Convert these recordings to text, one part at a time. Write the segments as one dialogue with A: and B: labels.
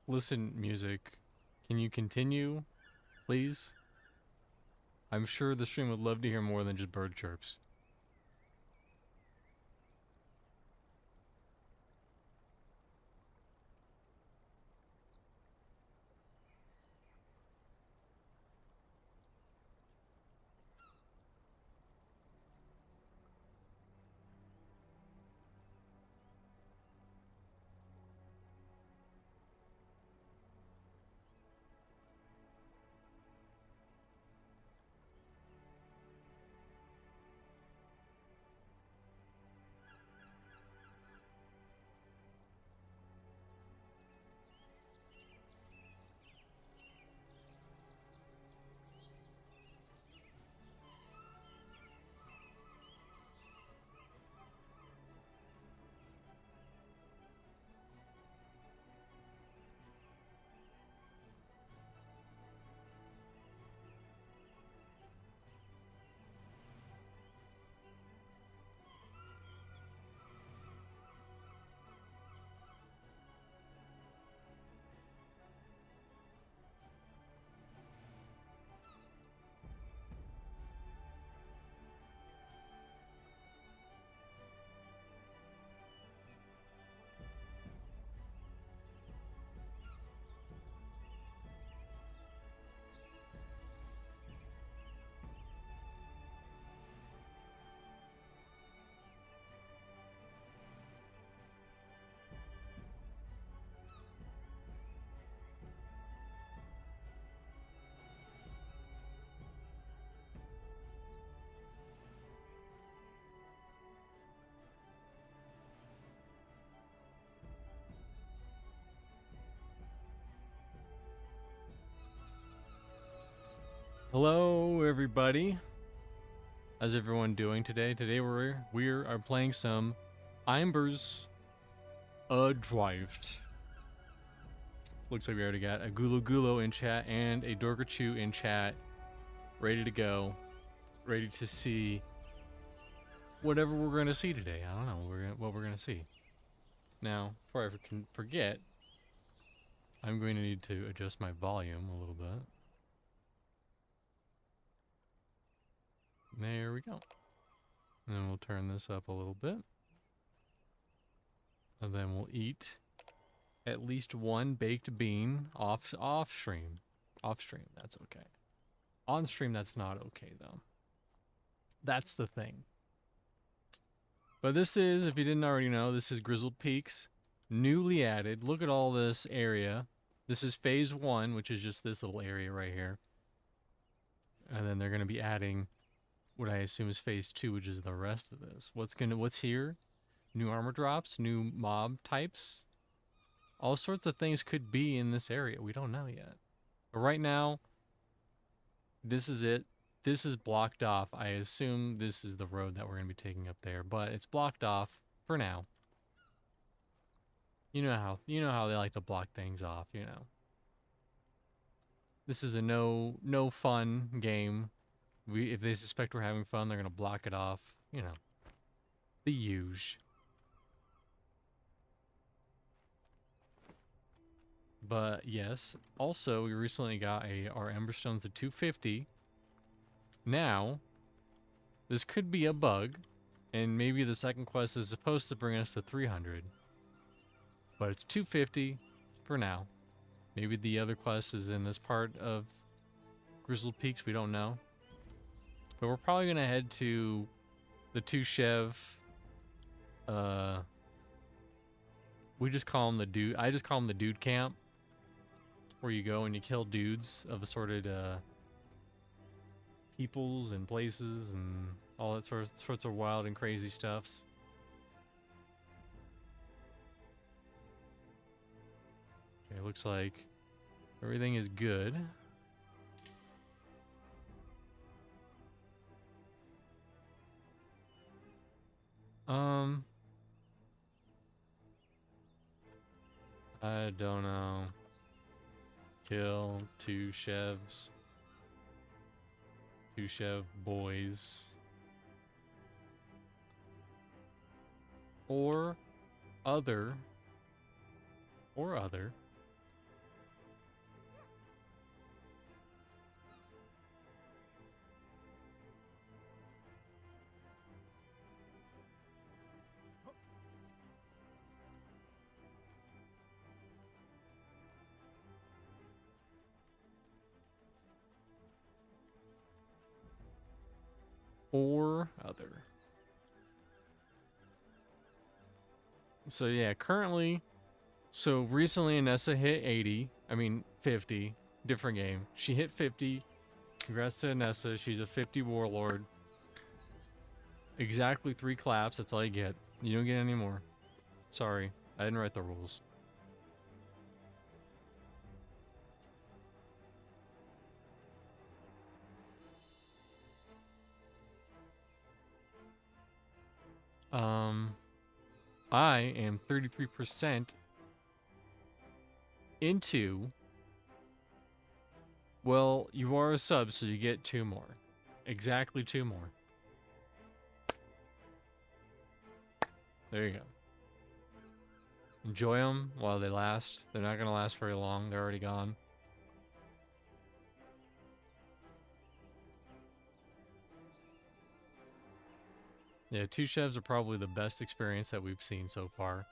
A: Listen, music. Can you continue, please? I'm sure the stream would love to hear more than just bird chirps. Hello, everybody. How's everyone doing today? Today we are playing some Embers Adrift. Looks like we already got a Gulo Gulo in chat and a Dorkachu in chat, ready to go, ready to see whatever we're gonna see today. I don't know what we're gonna see. Now, before I can forget, I'm going to need to adjust my volume a little bit. There we go. And then we'll turn this up a little bit. And then we'll eat at least one baked bean off stream. Off stream, that's okay. On stream, that's not okay though. That's the thing. But this is, if you didn't already know, this is Grizzled Peaks, newly added. Look at all this area. This is phase 1, which is just this little area right here. And then they're going to be adding what I assume is phase 2, which is the rest of this. What's here? New armor drops, new mob types. All sorts of things could be in this area. We don't know yet. But right now, this is it. This is blocked off. I assume this is the road that we're going to be taking up there, but it's blocked off for now. You know how they like to block things off, you know. This is a no fun game. If they suspect we're having fun, they're going to block it off, you know. The huge. But yes, also we recently got our Emberstones at 250. Now, this could be a bug, and maybe the second quest is supposed to bring us to 300. But it's 250 for now. Maybe the other quest is in this part of Grizzled Peaks, we don't know. But we're probably gonna head to the two Chev. We just call them the dude. I just call them the dude camp, where you go and you kill dudes of assorted peoples and places and all that sorts of wild and crazy stuffs. Okay, looks like everything is good. I don't know. Kill 2 Chevs. 2 Chev boys. Or other. or other. So yeah, currently, so recently Anessa hit 80, I mean 50, different game. She hit 50. Congrats to Anessa, she's a 50 warlord. Exactly 3 claps, that's all you get. You don't get any more. Sorry, I didn't write the rules. I am 33% into... Well, you are a sub, so you get 2 more. Exactly 2 more. There you go. Enjoy them while they last. They're not going to last very long. They're already gone. Yeah, 2 chefs are probably the best experience that we've seen so far.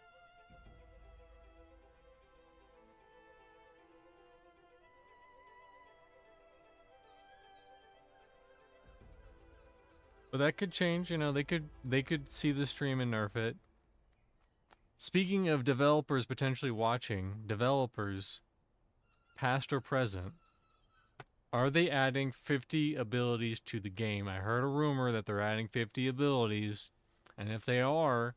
A: But that could change, you know, they could see the stream and nerf it. Speaking of developers potentially watching, developers, past or present, are they adding 50 abilities to the game? I heard a rumor that they're adding 50 abilities, and if they are,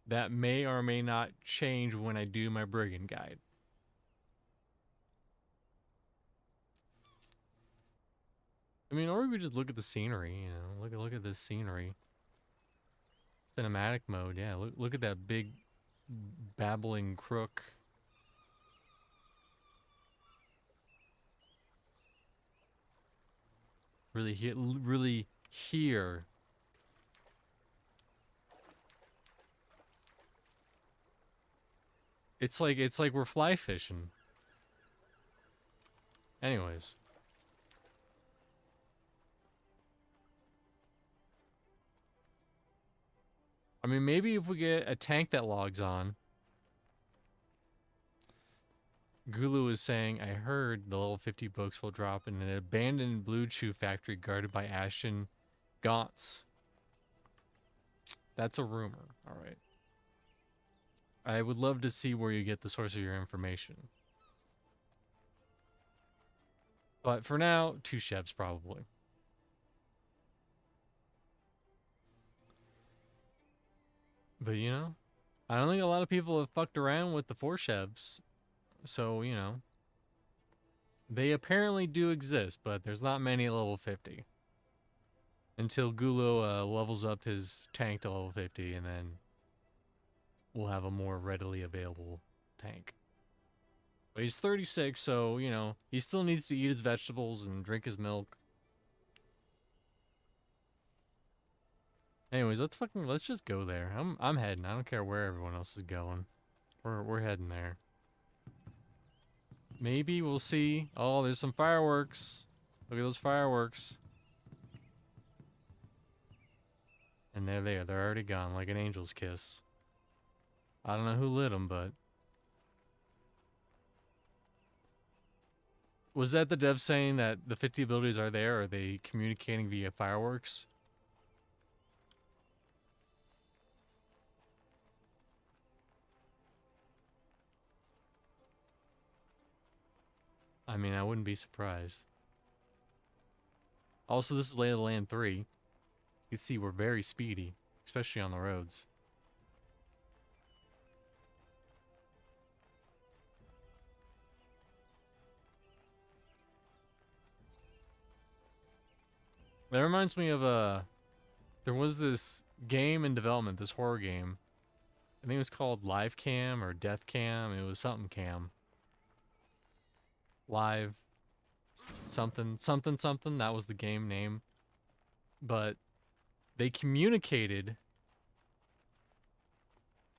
A: that may or may not change when I do my Brigand guide. I mean, or we just look at the scenery, you know, look at this scenery. Cinematic mode, yeah, look at that big babbling crook. Really here. It's like we're fly fishing. Anyways. I mean, maybe if we get a tank that logs on. Gulu is saying, I heard the level 50 books will drop in an abandoned blue chew factory guarded by Ashton Gauntz. That's a rumor, alright. I would love to see where you get the source of your information. But for now, 2 chefs probably. But you know, I don't think a lot of people have fucked around with the 4 chefs. So, you know, they apparently do exist, but there's not many at level 50. Until Gulo levels up his tank to level 50, and then we'll have a more readily available tank. But he's 36, so, you know, he still needs to eat his vegetables and drink his milk. Anyways, let's just go there. I'm heading. I don't care where everyone else is going. We're heading there. Maybe we'll see. Oh, there's some fireworks. Look at those fireworks. And they're there. They're already gone, like an angel's kiss. I don't know who lit them, but... Was that the dev saying that the 50 abilities are there? Or are they communicating via fireworks? I mean, I wouldn't be surprised. Also, this is Lay of the Land 3. You can see we're very speedy, especially on the roads. That reminds me of there was this game in development, this horror game. I think it was called Live Cam or Death Cam. It was something cam. Live something. That was the game name. But they communicated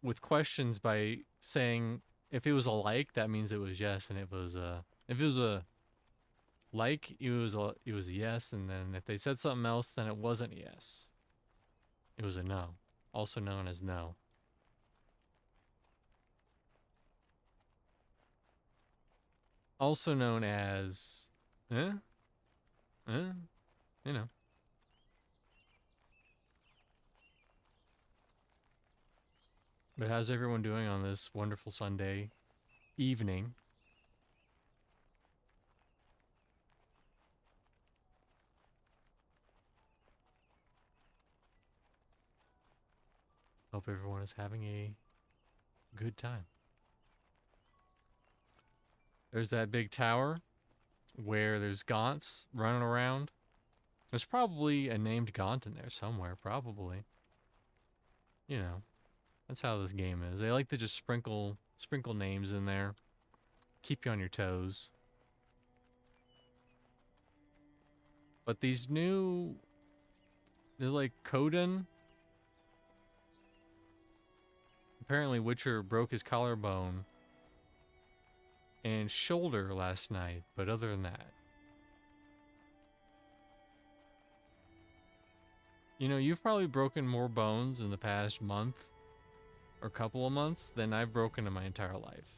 A: with questions by saying if it was a like, that means it was yes, and if it was a like, it was a yes, and then if they said something else, then it wasn't a yes. It was a no, also known as no. Also known as, you know. But how's everyone doing on this wonderful Sunday evening? Hope everyone is having a good time. There's that big tower where there's Gaunts running around. There's probably a named Gaunt in there somewhere, probably. You know, that's how this game is. They like to just sprinkle names in there. Keep you on your toes. But these new... They're like Coden. Apparently Witcher broke his collarbone and shoulder last night, but other than that. You know, you've probably broken more bones in the past month or couple of months than I've broken in my entire life.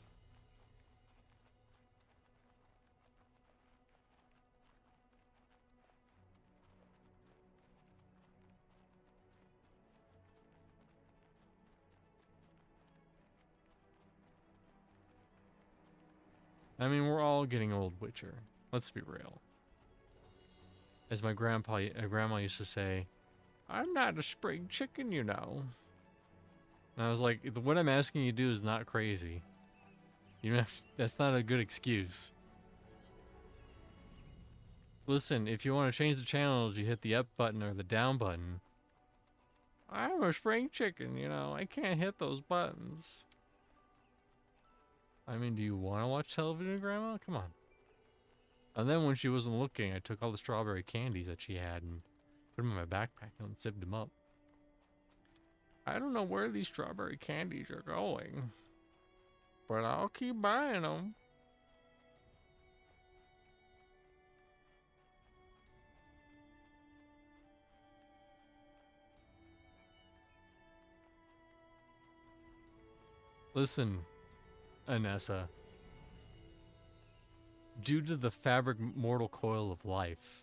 A: I mean, we're all getting old, Witcher. Let's be real. As my grandma used to say, I'm not a spring chicken, you know. And I was like, what I'm asking you to do is not crazy. You know, that's not a good excuse. Listen, if you want to change the channels, you hit the up button or the down button. I'm a spring chicken, you know. I can't hit those buttons. I mean, do you want to watch television, Grandma? Come on. And then when she wasn't looking, I took all the strawberry candies that she had and put them in my backpack and zipped them up. I don't know where these strawberry candies are going, but I'll keep buying them. Listen, Anessa. Due to the fabric mortal coil of life,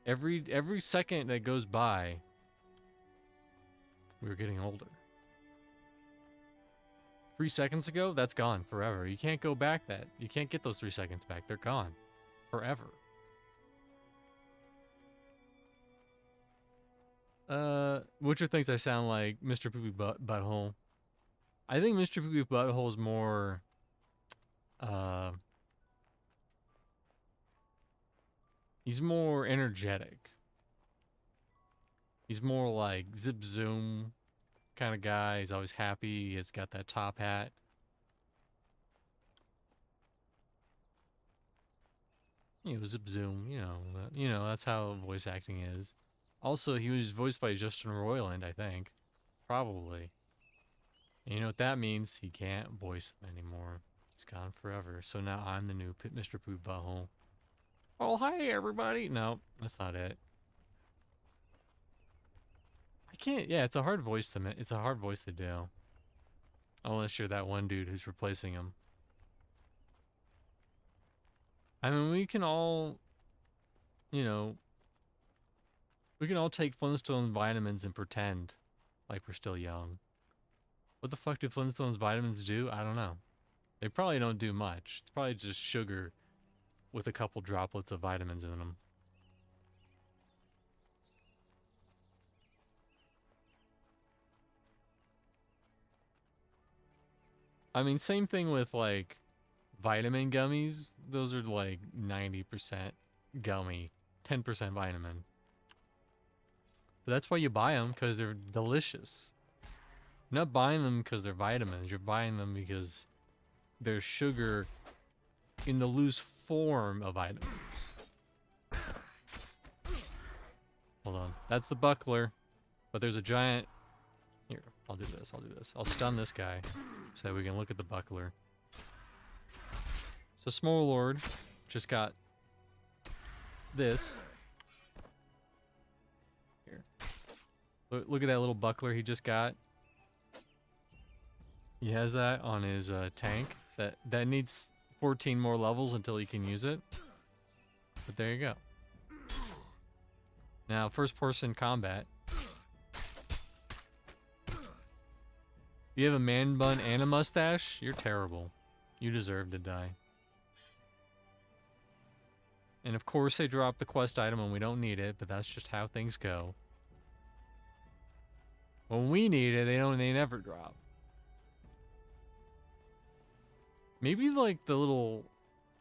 A: every second that goes by, we're getting older. 3 seconds ago, that's gone forever. You can't go back that. You can't get those 3 seconds back. They're gone forever. Witcher thinks I sound like Mr. Poopy Butthole. I think Mr. Poopy Butthole is more, he's more energetic. He's more like zip zoom kind of guy. He's always happy. He's got that top hat. You know, zip zoom. You know that's how voice acting is. Also, he was voiced by Justin Roiland, I think, probably. And you know what that means? He can't voice him anymore. He's gone forever. So now I'm the new Mr. Poop Butthole. Oh, hi everybody. No, that's not it. I can't. Yeah, it's a hard voice to. It's a hard voice to do. Unless you're that one dude who's replacing him. I mean, we can all, you know, we can all take Flintstone vitamins and pretend like we're still young. What the fuck do Flintstones vitamins do? I don't know. They probably don't do much. It's probably just sugar with a couple droplets of vitamins in them. I mean, same thing with like vitamin gummies. Those are like 90% gummy, 10% vitamin. But that's why you buy them, because they're delicious. You're not buying them because they're vitamins. You're buying them because there's sugar in the loose form of vitamins. Hold on. That's the buckler. But there's a giant... Here, I'll do this. I'll stun this guy so that we can look at the buckler. So Small Lord just got this. Here. Look at that little buckler he just got. He has that on his tank. That needs 14 more levels until he can use it. But there you go. Now, first person combat. You have a man bun and a mustache? You're terrible. You deserve to die. And of course they drop the quest item when we don't need it, but that's just how things go. When we need it, they never drop. Maybe like the little,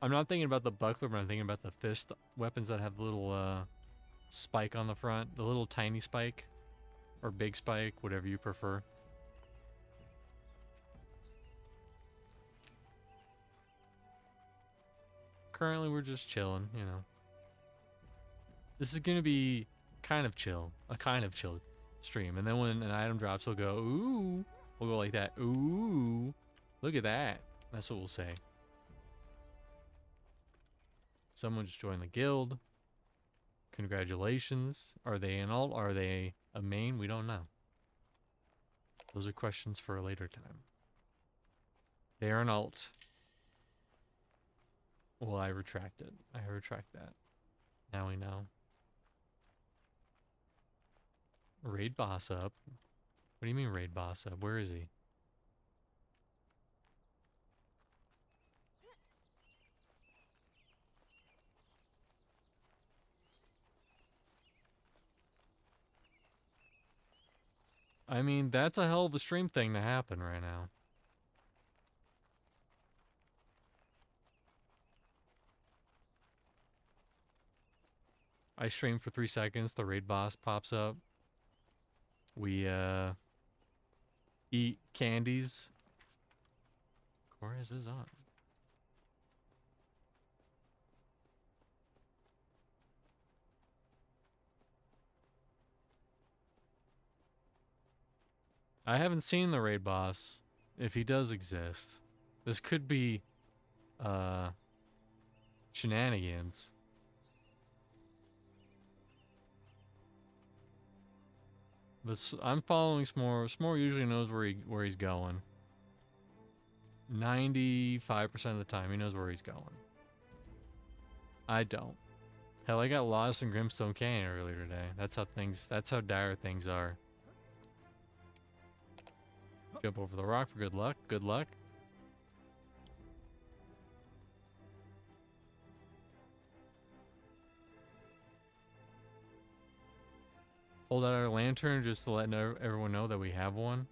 A: I'm not thinking about the buckler, but I'm thinking about the fist weapons that have the little spike on the front, the little tiny spike or big spike, whatever you prefer. Currently we're just chilling, you know. This is gonna be kind of chill, a kind of chill stream. And then when an item drops, we'll go, ooh. We'll go like that, ooh. Look at that. That's what we'll say. Someone just joined the guild. Congratulations. Are they an alt? Are they a main? We don't know. Those are questions for a later time. They are an alt. Well, I retract it. I retract that. Now we know. Raid boss up. What do you mean raid boss up? Where is he? I mean, that's a hell of a stream thing to happen right now. I stream for 3 seconds, the raid boss pops up. We, eat candies. Chorus is on. I haven't seen the raid boss, if he does exist. This could be, shenanigans. But I'm following S'more. S'more usually knows where he's going. 95% of the time, he knows where he's going. I don't. Hell, I got lost in Grimstone Canyon earlier today. That's how dire things are. Jump over the rock for good luck. Good luck. Hold out our lantern just to let everyone know that we have one.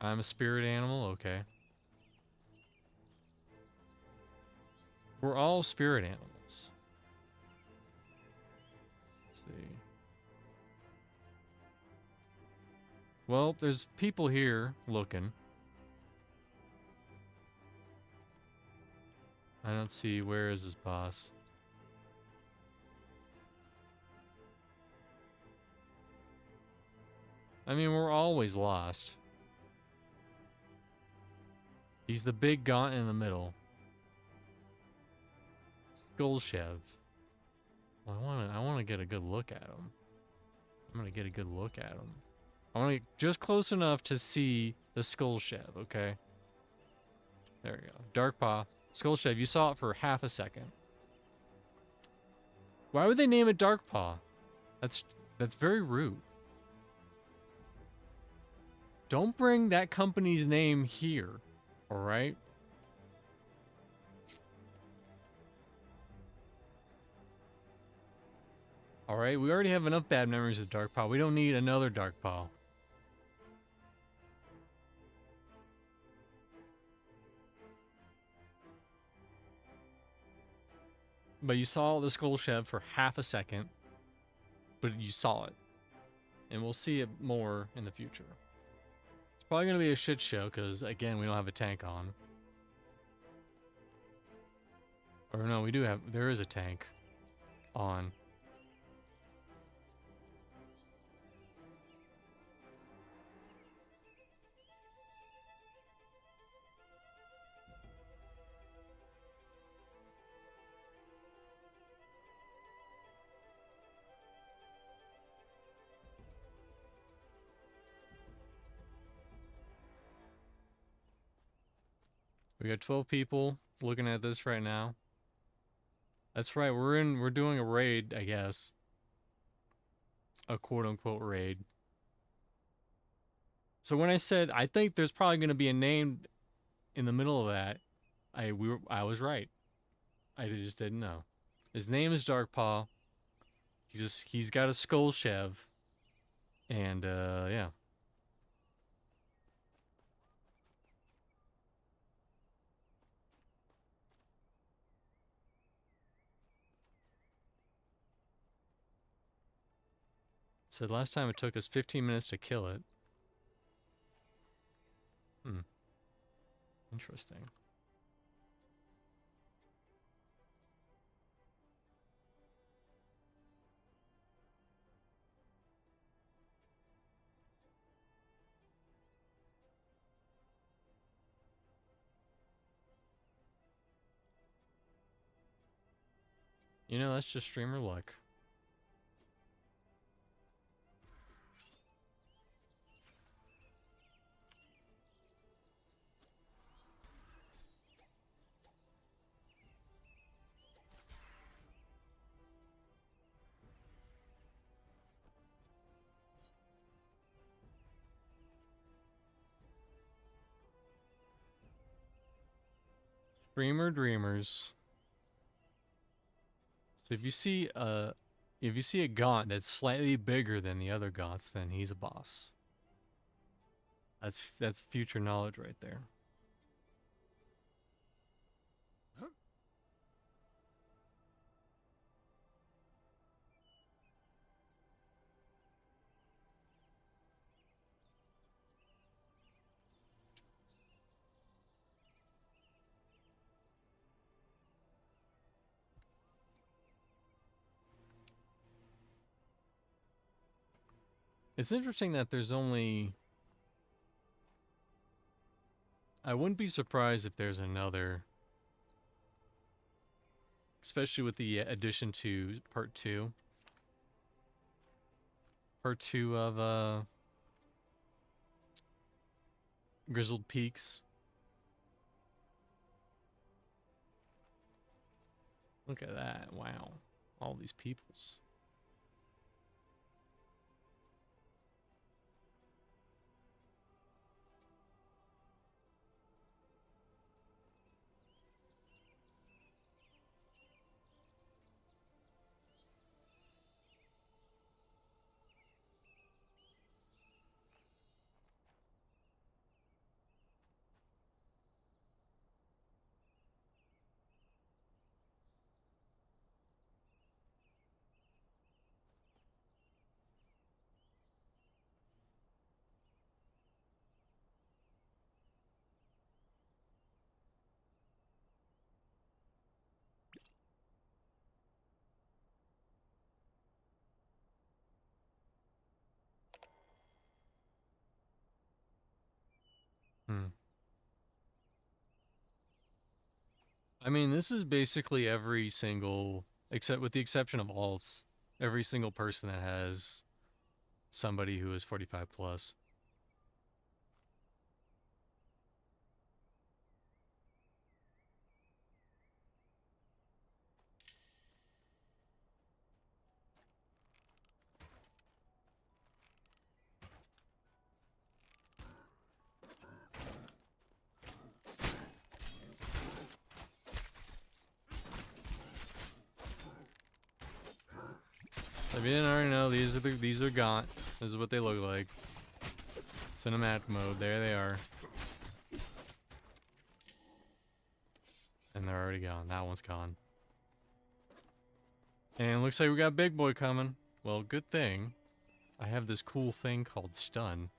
A: I'm a spirit animal, okay. We're all spirit animals. Let's see. Well, there's people here looking. I don't see, where is his boss? I mean, we're always lost. He's the big gaunt in the middle. Skullshev. Well, I wanna get a good look at him. I'm gonna get a good look at him. I wanna get just close enough to see the Skullshev, okay? There we go. Darkpaw. Skullshev, you saw it for half a second. Why would they name it Darkpaw? That's very rude. Don't bring that company's name here, alright? Alright, we already have enough bad memories of Darkpaw. We don't need another Darkpaw. But you saw the Skullshev for half a second. But you saw it. And we'll see it more in the future. It's probably going to be a shit show, because, again, we don't have a tank on. Or no, there is a tank on. We got 12 people looking at this right now. That's right. We're doing a raid, I guess. A quote unquote raid. So when I said I think there's probably going to be a name in the middle of that, I was right. I just didn't know. His name is Darkpaw. He's got a skull chev, and yeah. Said last time it took us 15 minutes to kill it. Hmm. Interesting. You know, that's just streamer luck. Streamer dreamers. So if you see a gaunt that's slightly bigger than the other gaunts, then he's a boss. That's future knowledge right there. It's interesting that there's only... I wouldn't be surprised if there's another... Especially with the addition to part 2. Part 2 of, Grizzled Peaks. Look at that. Wow. All these peoples. Hmm. I mean, this is basically every single, except with the exception of alts, every single person that has somebody who is 45 plus. If you didn't already know, these are gaunt. This is what they look like. Cinematic mode. There they are. And they're already gone. That one's gone. And it looks like we got Big Boy coming. Well, good thing. I have this cool thing called Stun.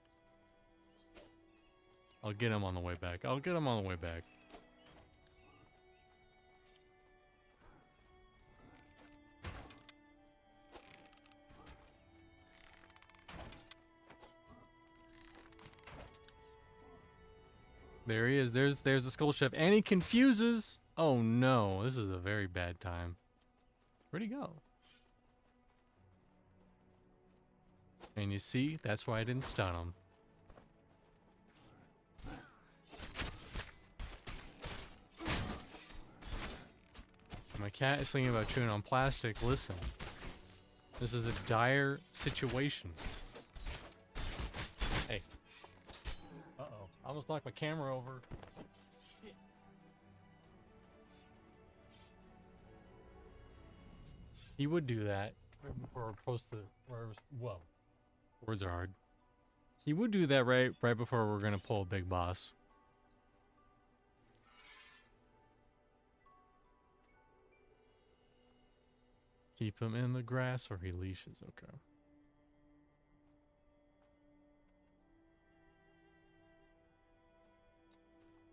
A: I'll get him on the way back. I'll get him on the way back. There he is. There's the Skull Chef. And he confuses. Oh no. This is a very bad time. Where'd he go? And you see, that's why I didn't stun him. My cat is thinking about chewing on plastic. Listen, this is a dire situation. Hey. Uh-oh. I almost knocked my camera over. He would do that right before we're supposed to. Whoa. Words are hard. He would do that right before we're gonna pull a big boss. Keep him in the grass or he leashes. Okay.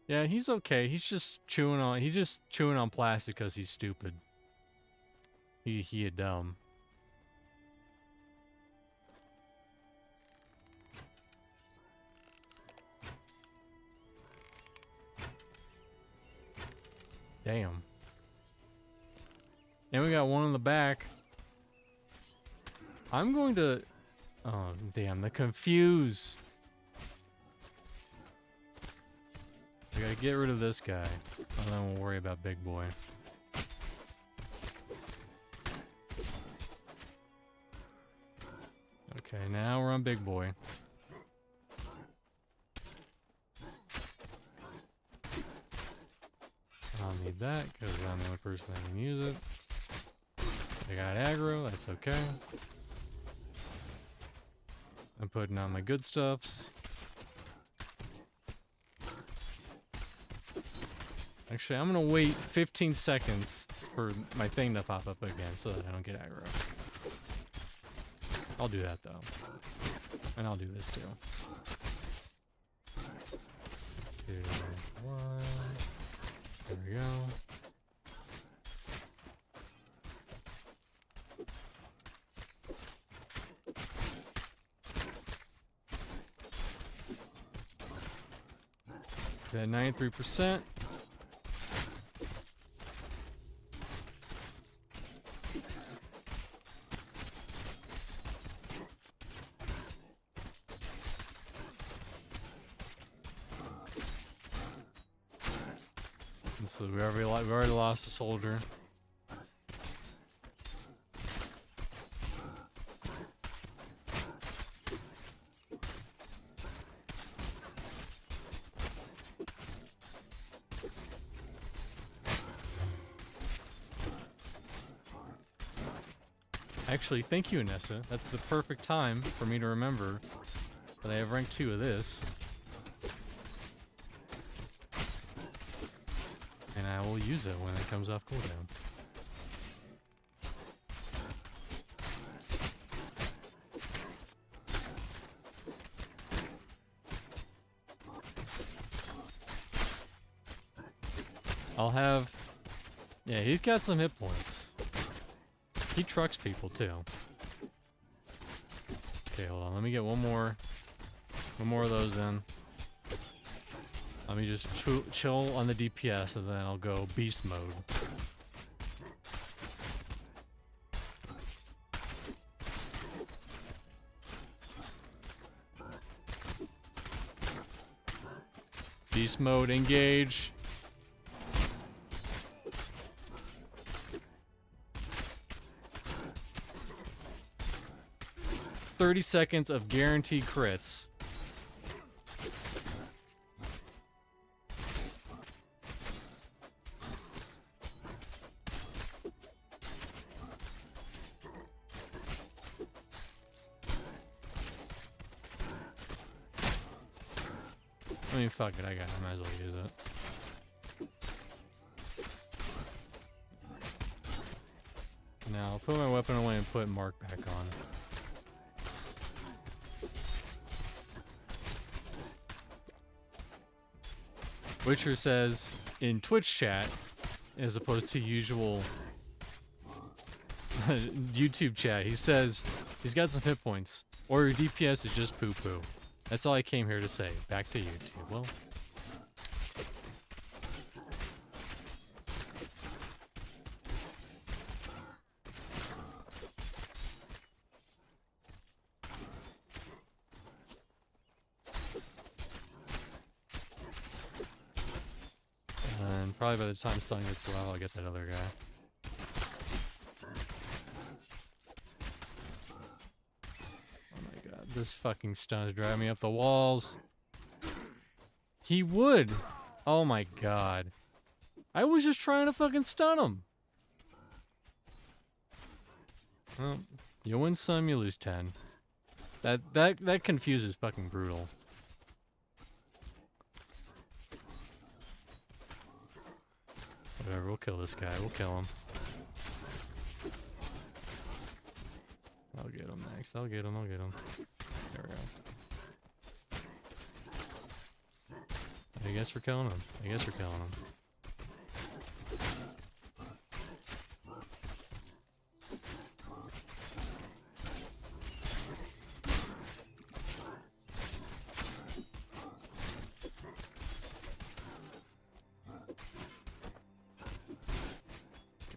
A: Yeah, he's okay. He's just chewing on plastic because he's stupid. He a dumb. Damn. And we got one in the back. I'm going to... Oh, damn. The confuse. We gotta get rid of this guy. And then we'll worry about Big Boy. Okay, now we're on Big Boy. I'll need that, because I'm the only person that can use it. I got aggro, that's okay. I'm putting on my good stuffs. Actually, I'm gonna wait 15 seconds for my thing to pop up again so that I don't get aggro. I'll do that though. And I'll do this too. 2, 1. There we go. Got 93%. And so we already lost a soldier. Actually, thank you, Anessa. That's the perfect time for me to remember that I have rank 2 of this. And I will use it when it comes off cooldown. I'll have... Yeah, he's got some hit points. He trucks people too. Okay, hold on. Let me get one more of those in. Let me just chill on the DPS, and then I'll go beast mode. Beast mode, engage. $30 seconds of guaranteed crits. I mean, fuck it, I got it. I might as well use it. Now, I'll put my weapon away and put Mark back on. Witcher says in Twitch chat, as opposed to usual YouTube chat, he says he's got some hit points, or your DPS is just poo-poo. That's all I came here to say. Back to YouTube. Well, and probably by the time Sun gets well, I'll get that other guy. This fucking stun is driving me up the walls. He would. Oh my god. I was just trying to fucking stun him. Well, you win some, you lose 10. That confuses fucking brutal. Whatever, we'll kill this guy. We'll kill him. I'll get him next. I'll get him. There we go. I guess we're killing him.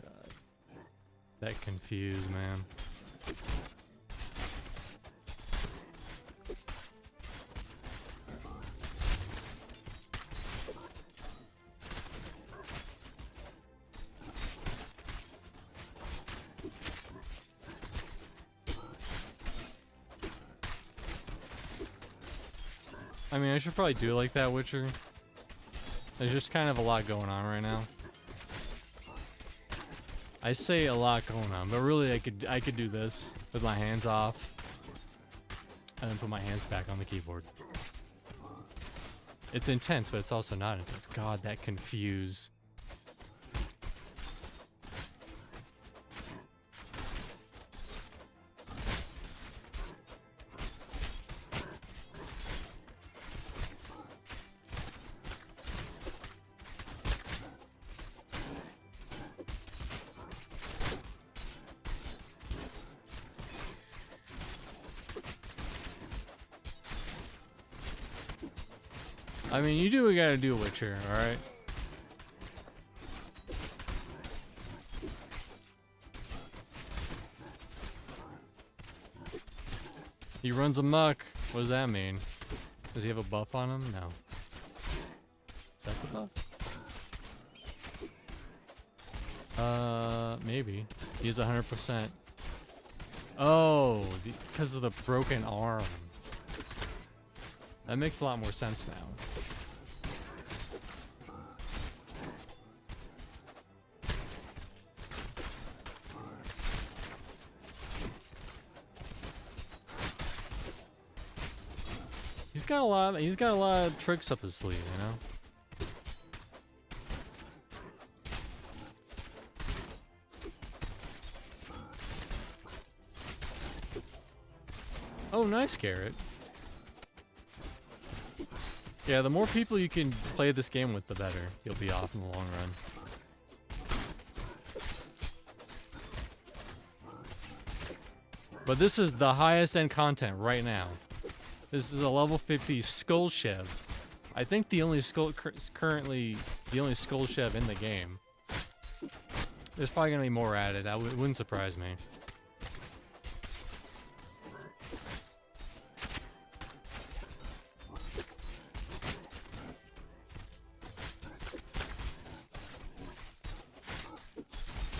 A: God. That confused, man. I mean, I should probably do it like that, Witcher. There's just kind of a lot going on right now. I say a lot going on, but really I could do this with my hands off and then put my hands back on the keyboard. It's intense, but it's also not intense. God, that confuse. I mean, you do what you gotta do, Witcher, alright? He runs amok. What does that mean? Does he have a buff on him? No. Is that the buff? Maybe. He's 100%. Oh, because of the broken arm. That makes a lot more sense now. He's got a lot of tricks up his sleeve, you know? Oh, nice, Garrett. Yeah, the more people you can play this game with, the better. You'll be off in the long run. But this is the highest end content right now. This is a level 50 Skull Chev. I think the only currently the only Skull Chev in the game. There's probably gonna be more added. It wouldn't surprise me.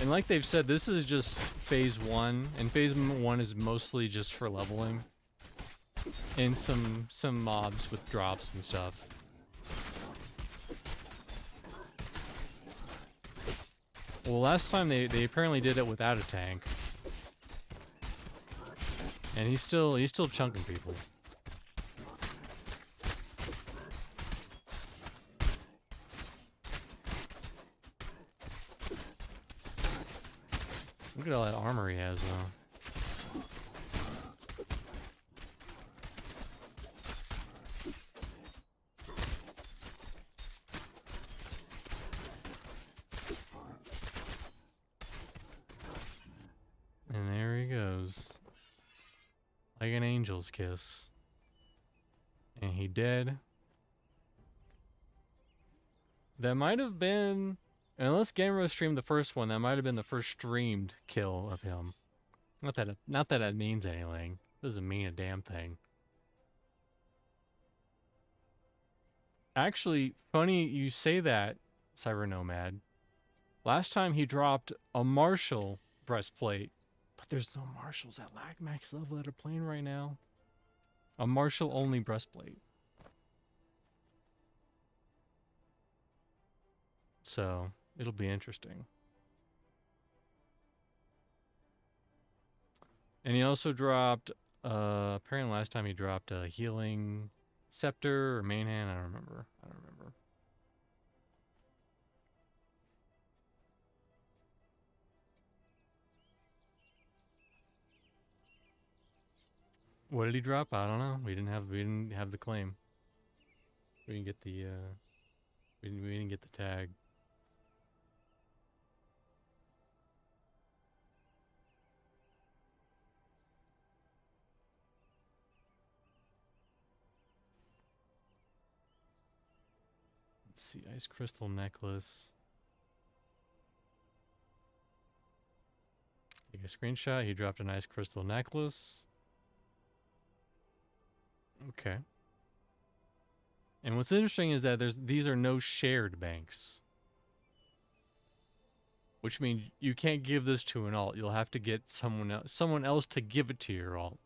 A: And like they've said, this is just phase 1, and phase 1 is mostly just for leveling. And some mobs with drops and stuff. Well, last time they apparently did it without a tank. And he's still chunking people. Look at all that armor he has, though. And there he goes. Like an angel's kiss. And he dead. That might have been... Unless Gamero streamed the first one, that might have been the first streamed kill of him. Not that it means anything. Doesn't mean a damn thing. Actually, funny you say that, Cyber Nomad. Last time he dropped a Marshall breastplate, but there's no Marshals at max level that are playing right now. A martial only breastplate. So it'll be interesting. And he also dropped, apparently last time he dropped a healing scepter or main hand. I don't remember. What did he drop? I don't know. We didn't have the claim. We didn't get the we didn't get the tag. Let's see, ice crystal necklace. Take a screenshot. He dropped an ice crystal necklace. Okay. And what's interesting is that these are no shared banks. Which means you can't give this to an alt. You'll have to get someone else to give it to your alt.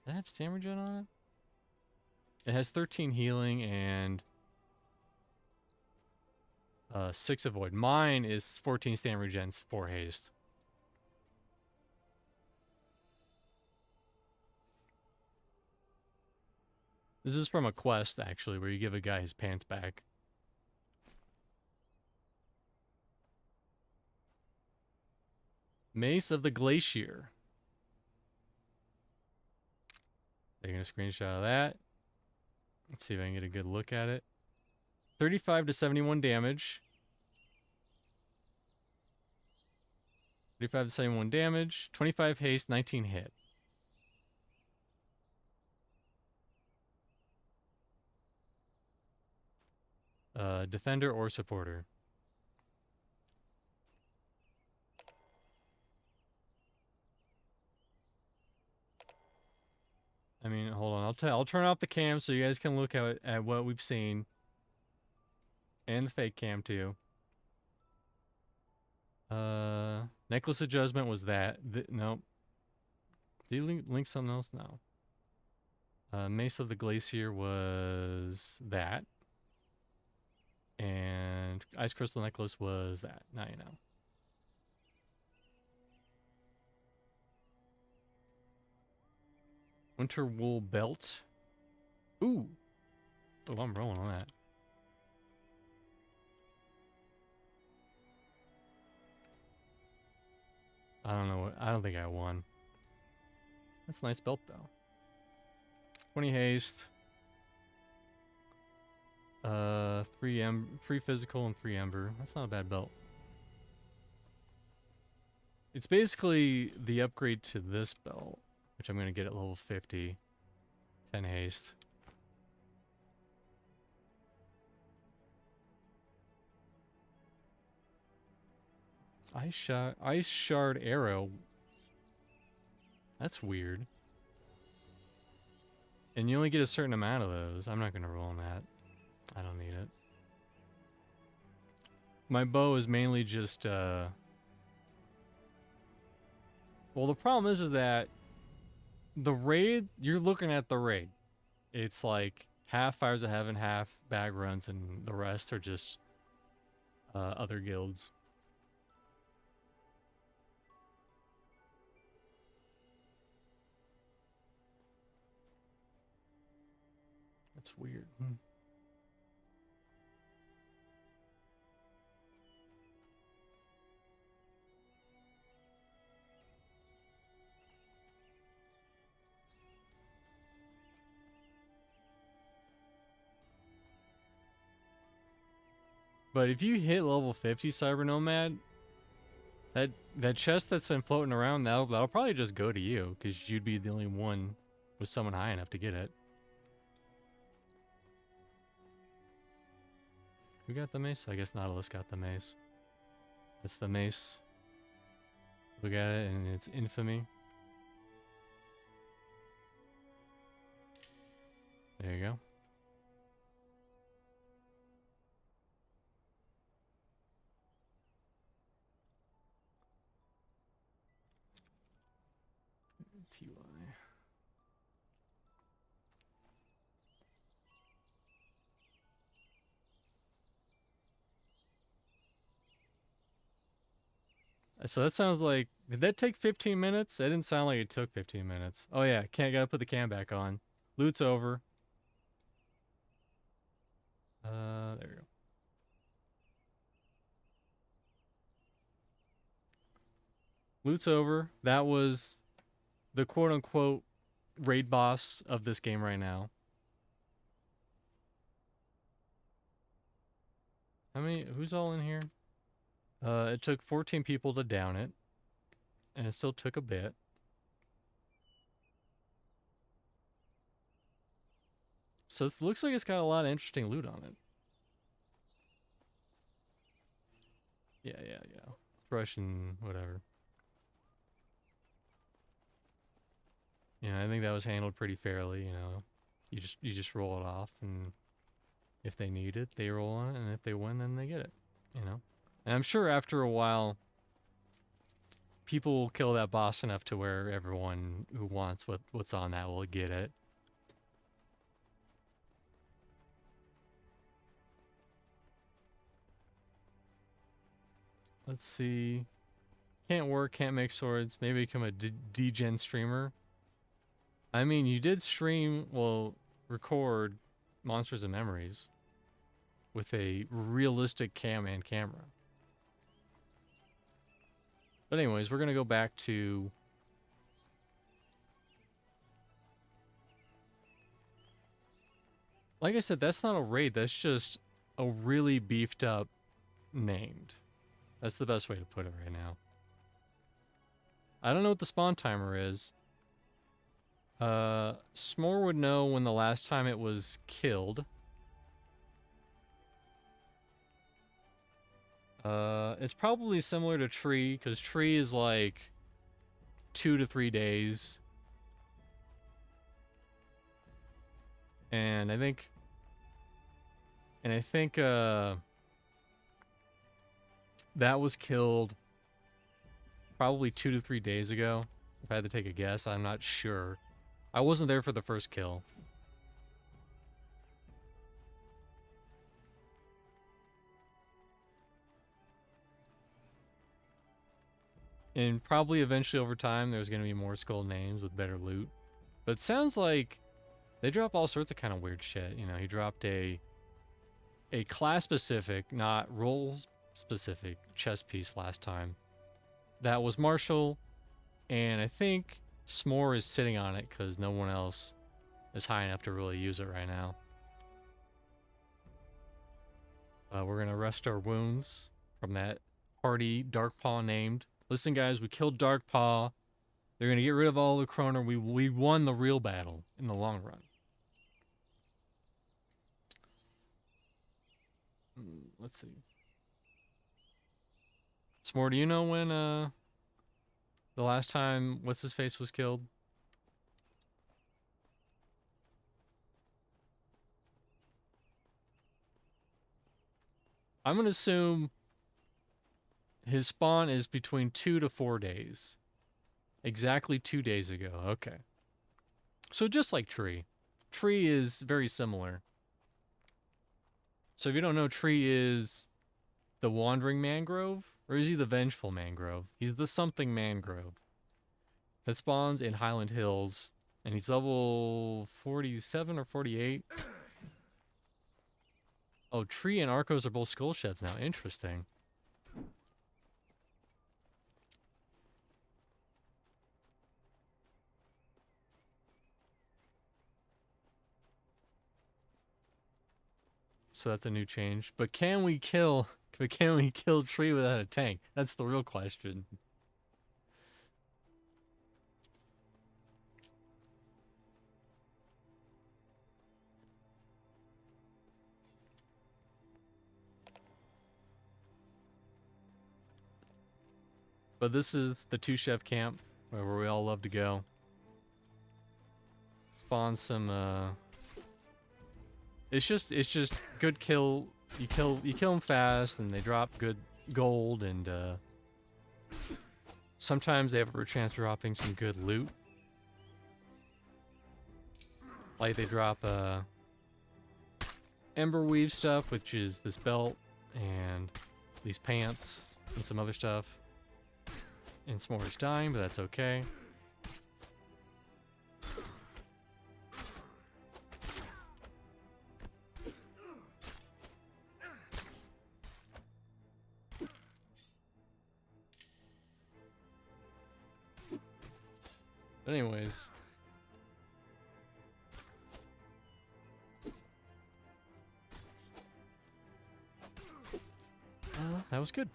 A: Does that have stamina gen on it? It has 13 healing and 6 avoid. Mine is 14 stamina gens, 4 haste. This is from a quest, actually, where you give a guy his pants back. Mace of the Glacier. Taking a screenshot of that. Let's see if I can get a good look at it. 35 to 71 damage. 35 to 71 damage. 25 haste, 19 hit. Defender or supporter. I mean, hold on. I'll turn off the cam so you guys can look at what we've seen. And the fake cam too. Necklace of Judgment was that. Nope. Did you link something else? No. Mace of the Glacier was that. And Ice Crystal Necklace was that. Now you know. Winter Wool Belt. Ooh. Oh, I'm rolling on that. I don't know what. I don't think I won. That's a nice belt, though. 20 haste. 3 physical and 3 ember. That's not a bad belt. It's basically the upgrade to this belt, which I'm going to get at level 50. 10 haste. Ice shard arrow. That's weird. And you only get a certain amount of those. I'm not going to roll on that. I don't need it. My bow is mainly just, well, the problem is that the raid, you're looking at the raid. It's like half Fires of Heaven, half bag runs, and the rest are just other guilds. That's weird. But if you hit level 50 Cyber Nomad, that chest that's been floating around, that'll probably just go to you, because you'd be the only one with someone high enough to get it. Who got the mace? I guess Nautilus got the mace. That's the mace. Look at it, and it's infamy. There you go. TY. So that sounds like, did that take 15 minutes? That didn't sound like it took 15 minutes. Oh yeah, gotta put the cam back on. Loot's over. There we go. Loot's over. That was the quote-unquote raid boss of this game right now. Who's all in here? It took 14 people to down it. And it still took a bit. So it looks like it's got a lot of interesting loot on it. Yeah. Thrush and whatever. I think that was handled pretty fairly, You just roll it off, and if they need it, they roll on it, and if they win, then they get it, And I'm sure after a while, people will kill that boss enough to where everyone who wants what's on that will get it. Let's see. Can't work, can't make swords. Maybe become a degen streamer. I mean, you did record Monsters and Memories with a realistic cam and camera. But anyways, we're gonna go back to like I said, that's not a raid, that's just a really beefed up named. That's the best way to put it right now. I don't know what the spawn timer is. S'more would know when the last time it was killed. It's probably similar to Tree, because Tree is like 2 to 3 days. And I think that was killed probably 2 to 3 days ago. If I had to take a guess, I'm not sure. I wasn't there for the first kill. And probably eventually over time, there's going to be more skull names with better loot. But it sounds like they drop all sorts of kind of weird shit. He dropped a class-specific, not role-specific chess piece last time. That was Marshall, and I think S'more is sitting on it because no one else is high enough to really use it right now. We're going to rest our wounds from that party Darkpaw named. Listen, guys, we killed Darkpaw. They're going to get rid of all the Kroner. We won the real battle in the long run. Let's see. S'more, do you know when the last time What's-His-Face was killed? I'm going to assume his spawn is between 2 to 4 days. Exactly 2 days ago. Okay. So just like Tree. Tree is very similar. So if you don't know, Tree is the Wandering Mangrove, or is he the Vengeful Mangrove? He's the something Mangrove that spawns in Highland Hills, and he's level 47 or 48. Oh, Tree and Arcos are both skull chefs now. Interesting. So that's a new change. But can we kill Tree without a tank? That's the real question. But this is the 2-chef camp where we all love to go. Spawn some It's just good kill. You kill them fast, and they drop good gold, and sometimes they have a chance of dropping some good loot. Like they drop Ember Weave stuff, which is this belt and these pants and some other stuff. And S'more's dying, but that's okay. But anyways. That was good.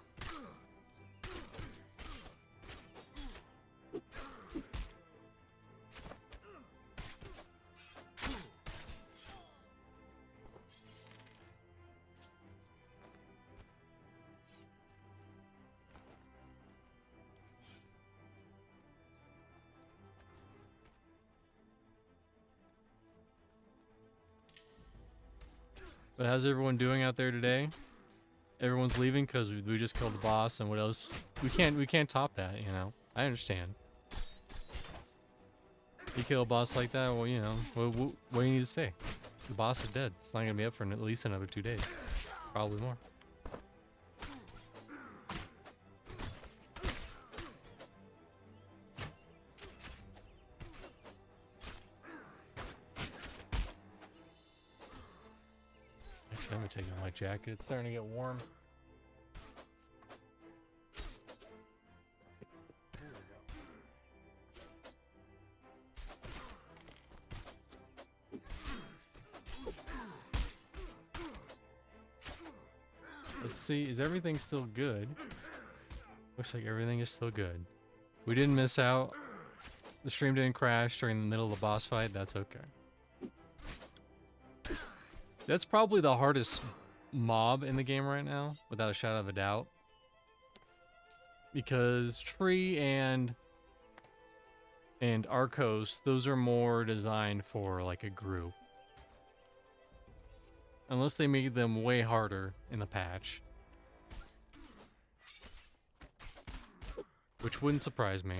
A: But how's everyone doing out there today? Everyone's leaving because we just killed the boss, and what else? We can't top that, you know. I understand. You kill a boss like that, well, you know, what do you need to say? The boss is dead. It's not gonna be up for at least another 2 days, probably more. Actually, I'm gonna take off my jacket. It's starting to get warm. Let's see, is everything still good? Looks like everything is still good. We didn't miss out. The stream didn't crash during the middle of the boss fight. That's okay. That's probably the hardest mob in the game right now, without a shadow of a doubt. Because Tree and Arcos, those are more designed for like a group. Unless they made them way harder in the patch. Which wouldn't surprise me.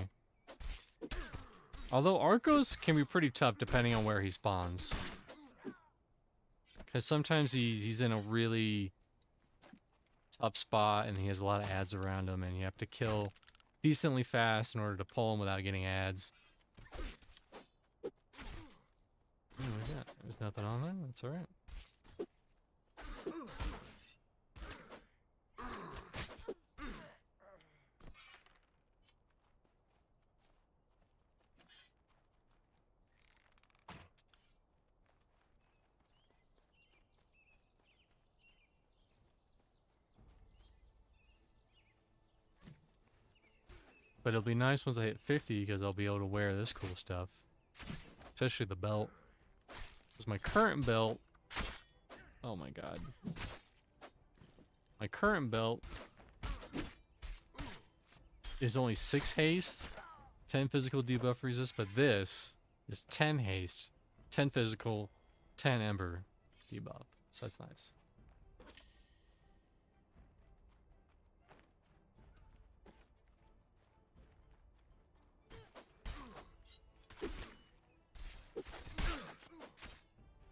A: Although Arcos can be pretty tough depending on where he spawns. Because sometimes he's in a really tough spot and he has a lot of ads around him and you have to kill decently fast in order to pull him without getting ads. Oh, what was that? There's nothing on there? That's alright. But it'll be nice once I hit 50 because I'll be able to wear this cool stuff. Especially the belt. Because my current belt... Oh my god. My current belt is only 6 haste, 10 physical debuff resist, but this is 10 haste, 10 physical, 10 ember debuff. So that's nice.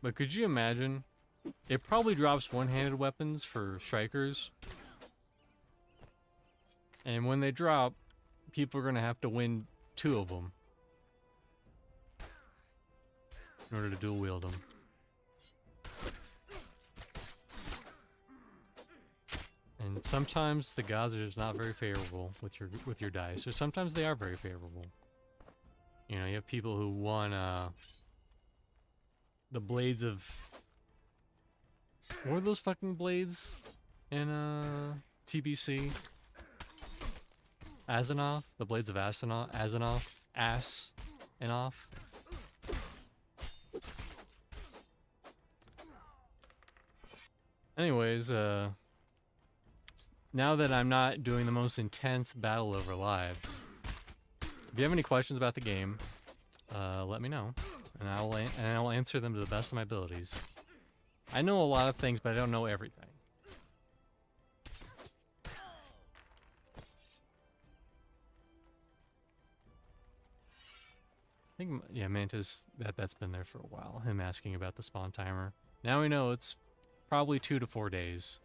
A: But could you imagine? It probably drops one-handed weapons for strikers. And when they drop, people are going to have to win 2 of them in order to dual wield them. And sometimes the gods are just not very favorable with your dice, or sometimes they are very favorable. You know, you have people who won the blades of... What were those fucking blades in TBC? Azanoth? The blades of Azanoth? Azanoth? Anyways, now that I'm not doing the most intense battle over lives, if you have any questions about the game, let me know, and I'll answer them to the best of my abilities. I know a lot of things, but I don't know everything. think, yeah, Mantis, that's been there for a while. Him asking about the spawn timer. Now we know it's probably 2 to 4 days.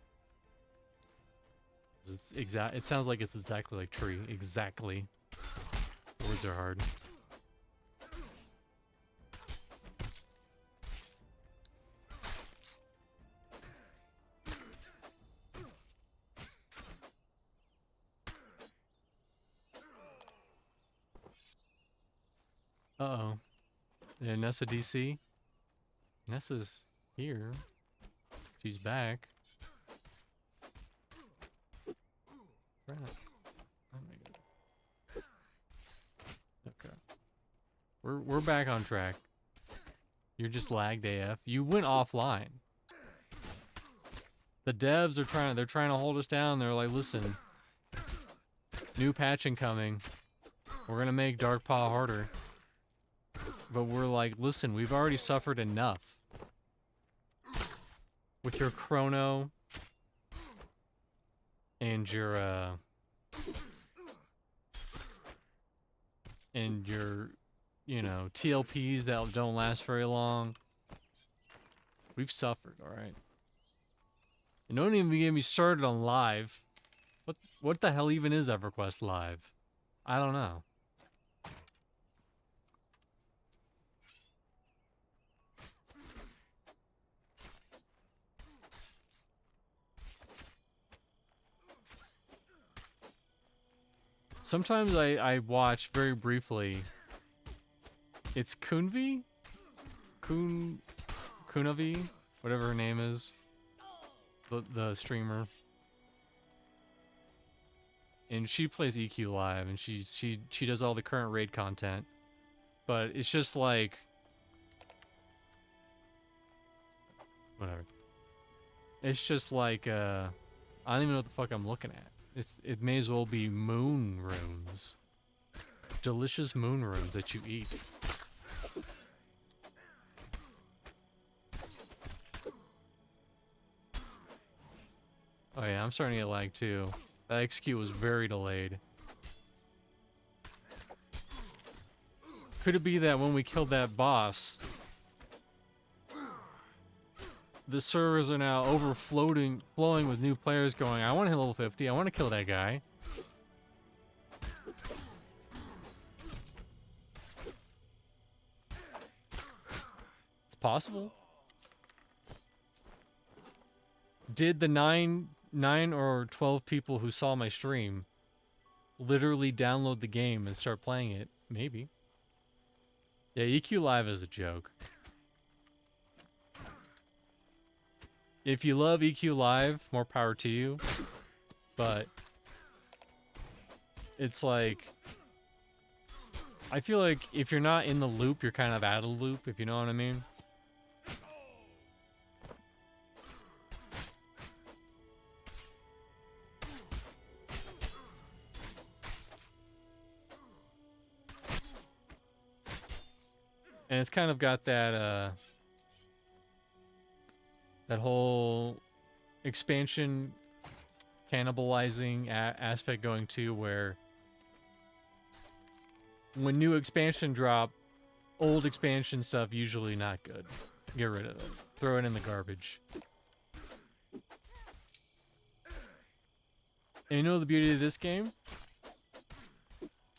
A: It sounds like it's exactly like tree. Exactly. Words are hard. Uh-oh. Yeah, Nessa DC. Nessa's here. She's back. Oh my god. Okay. We're back on track. You're just lagged AF. You went offline. The devs are they're trying to hold us down. They're like, listen, new patching coming. We're gonna make Dark Paw harder. But we're like, listen, we've already suffered enough. With your chrono and your you know, TLPs that don't last very long. We've suffered, alright? And don't even get me started on live. What the hell even is EverQuest Live? I don't know. Sometimes I watch very briefly. It's Kunvi? Kunavi? Whatever her name is. The streamer. And she plays EQ Live, and she does all the current raid content. But it's just like... Whatever. It's just like, I don't even know what the fuck I'm looking at. It may as well be moon runes. Delicious moon runes that you eat. Oh yeah, I'm starting to get lag too. That XQ was very delayed. Could it be that when we killed that boss, the servers are now flowing with new players going, I want to hit level 50, I want to kill that guy. It's possible. Did the 9 or 12 people who saw my stream literally download the game and start playing it? Maybe. Yeah, EQ Live is a joke. If you love EQ Live, more power to you. But it's like, I feel like if you're not in the loop, you're kind of out of the loop, if you know what I mean. And it's kind of got that, that whole expansion cannibalizing aspect going too, where when new expansion drop, old expansion stuff usually not good. Get rid of it. Throw it in the garbage. And you know the beauty of this game?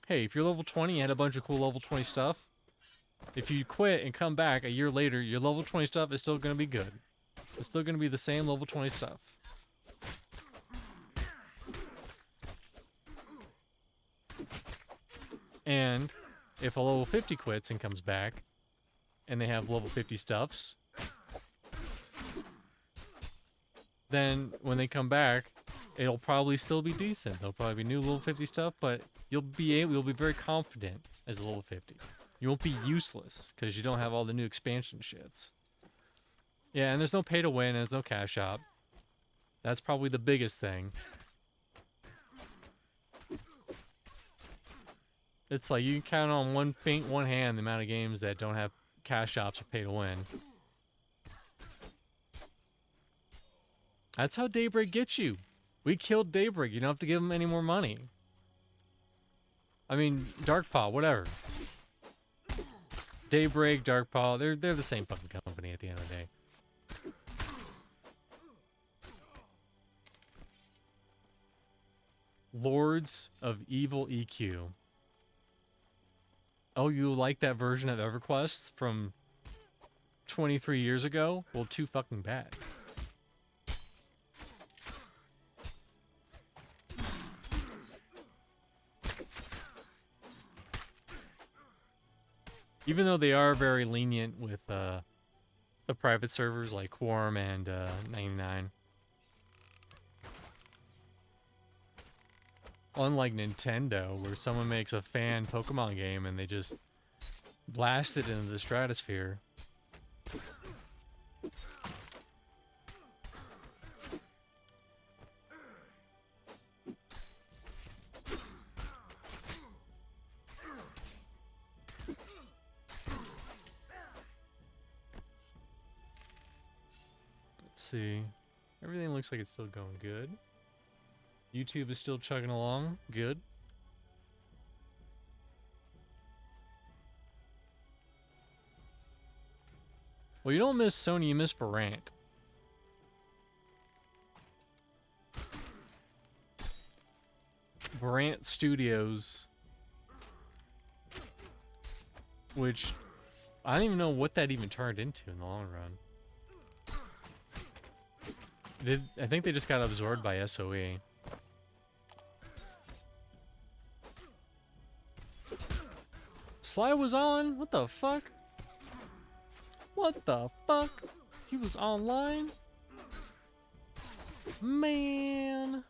A: Hey, if you're level 20, you had a bunch of cool level 20 stuff. If you quit and come back a year later, your level 20 stuff is still going to be good. It's still going to be the same level 20 stuff. And if a level 50 quits and comes back, and they have level 50 stuffs, then when they come back, it'll probably still be decent. There'll probably be new level 50 stuff, but you'll be very confident as a level 50. You won't be useless because you don't have all the new expansion shits. Yeah, and there's no pay to win, and there's no cash shop. That's probably the biggest thing. It's like you can count on one hand the amount of games that don't have cash shops or pay to win. That's how Daybreak gets you. We killed Daybreak. You don't have to give him any more money. I mean, Darkpaw, whatever. Daybreak, Darkpaw, they're the same fucking company at the end of the day. Lords of Evil EQ. Oh, you like that version of EverQuest from 23 years ago? Well, too fucking bad. Even though they are very lenient with the private servers like Quorum and 99. Unlike Nintendo, where someone makes a fan Pokemon game and they just blast it into the stratosphere. Let's see. Everything looks like it's still going good. YouTube is still chugging along. Good. Well, you don't miss Sony, you miss Brigand. Brigand Studios. Which, I don't even know what that even turned into in the long run. I think they just got absorbed by SOE. Sly was on? What the fuck? What the fuck? He was online? Man.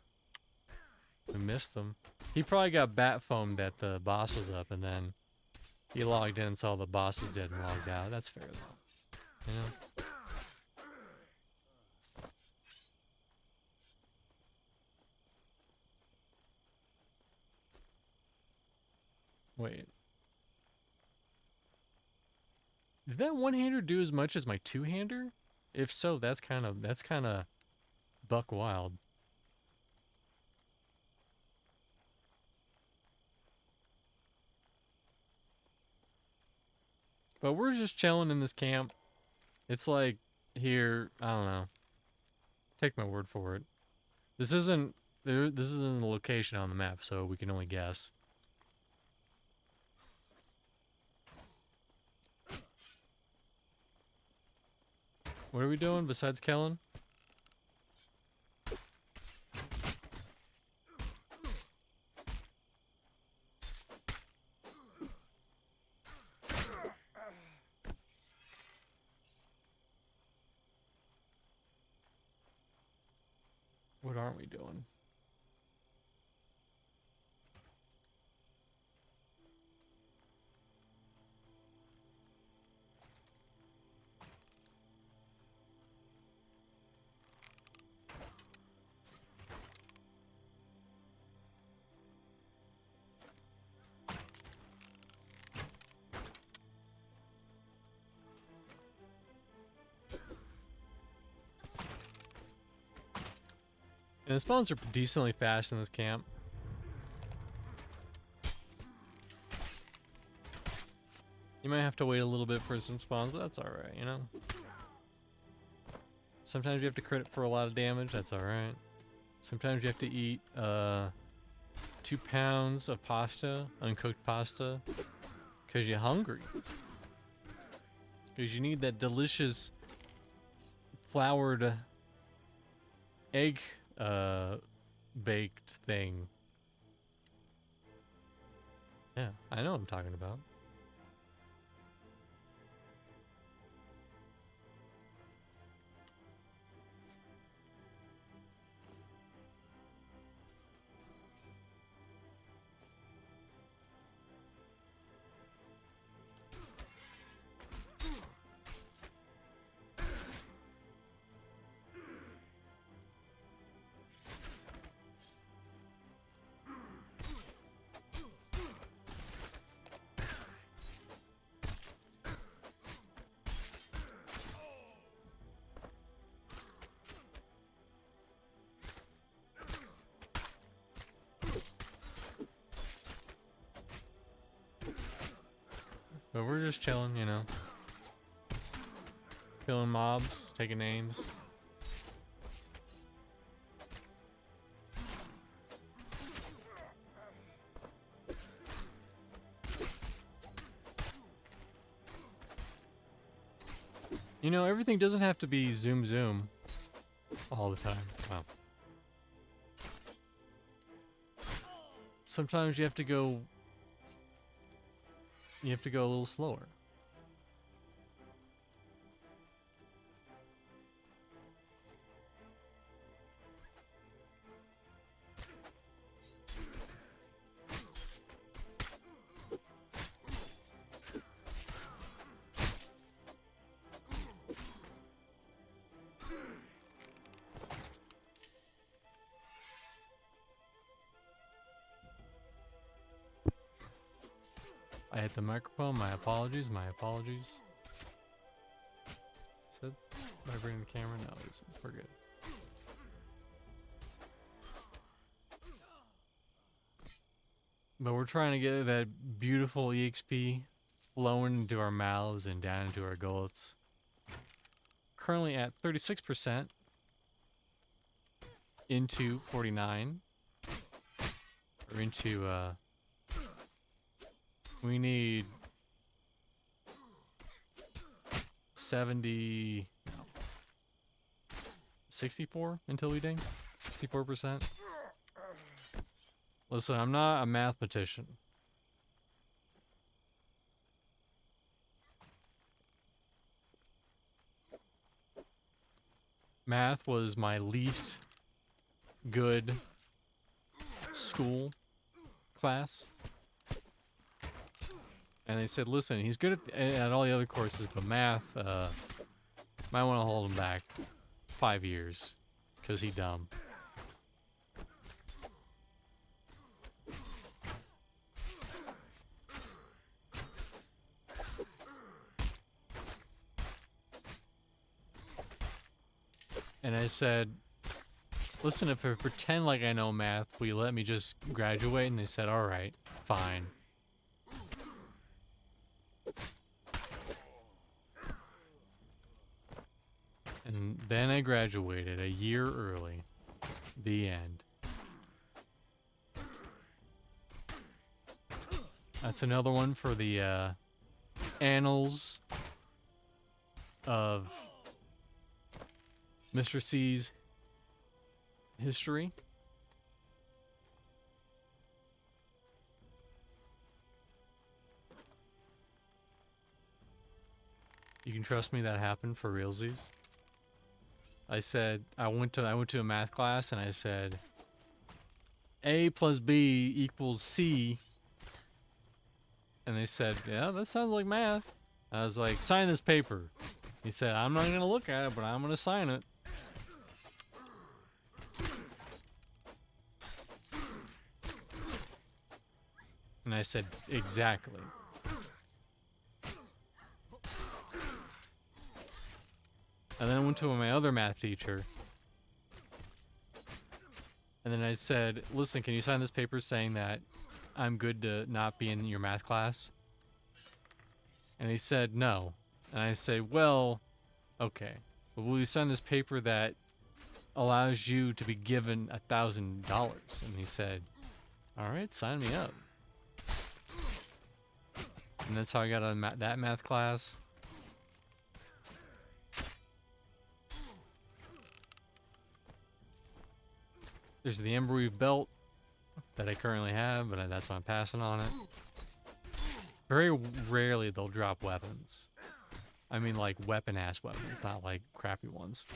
A: We missed him. He probably got bat foamed that the boss was up and then he logged in and saw the boss was dead and logged out. That's fair though. You know? Wait. Did that one-hander do as much as my two-hander? If so, that's kind of buck wild. But we're just chilling in this camp. It's like here, I don't know. Take my word for it. This isn't a location on the map, so we can only guess. What are we doing besides Kellen? What aren't we doing? And the spawns are decently fast in this camp. You might have to wait a little bit for some spawns, but that's alright, you know? Sometimes you have to crit for a lot of damage, that's alright. Sometimes you have to eat 2 pounds of pasta, uncooked pasta, because you're hungry. Because you need that delicious floured egg baked thing. Yeah, I know what I'm talking about. But we're just chilling, you know. Killing mobs, taking names. You know, everything doesn't have to be zoom zoom all the time. Wow. Sometimes you have to go a little slower. I hit the microphone. My apologies. My apologies. Said vibrating the camera. No, listen, we're good. But we're trying to get that beautiful EXP flowing into our mouths and down into our gullets. Currently at 36%. Into 49. Or into we need 70, 64 until we ding. 64%. Listen, I'm not a mathematician. Math was my least good school class. And they said, listen, he's good at all the other courses, but math, might want to hold him back 5 years, because he dumb. And I said, listen, if I pretend like I know math, will you let me just graduate? And they said, all right, fine. And then I graduated a year early. The end. That's another one for the annals of Mr. C's history. You can trust me, that happened for realsies. I said I went to a math class and I said A plus B equals C. And they said, yeah, that sounds like math. I was like, sign this paper. He said, I'm not gonna look at it, but I'm gonna sign it. And I said, exactly. And then I went to my other math teacher. And then I said, listen, can you sign this paper saying that I'm good to not be in your math class? And he said, no. And I said, well, okay. But will you sign this paper that allows you to be given $1,000? And he said, all right, sign me up. And that's how I got on that math class. There's the Ember Weave belt that I currently have, but that's why I'm passing on it. Very rarely they'll drop weapons. I mean, like weapon-ass weapons, not like crappy ones.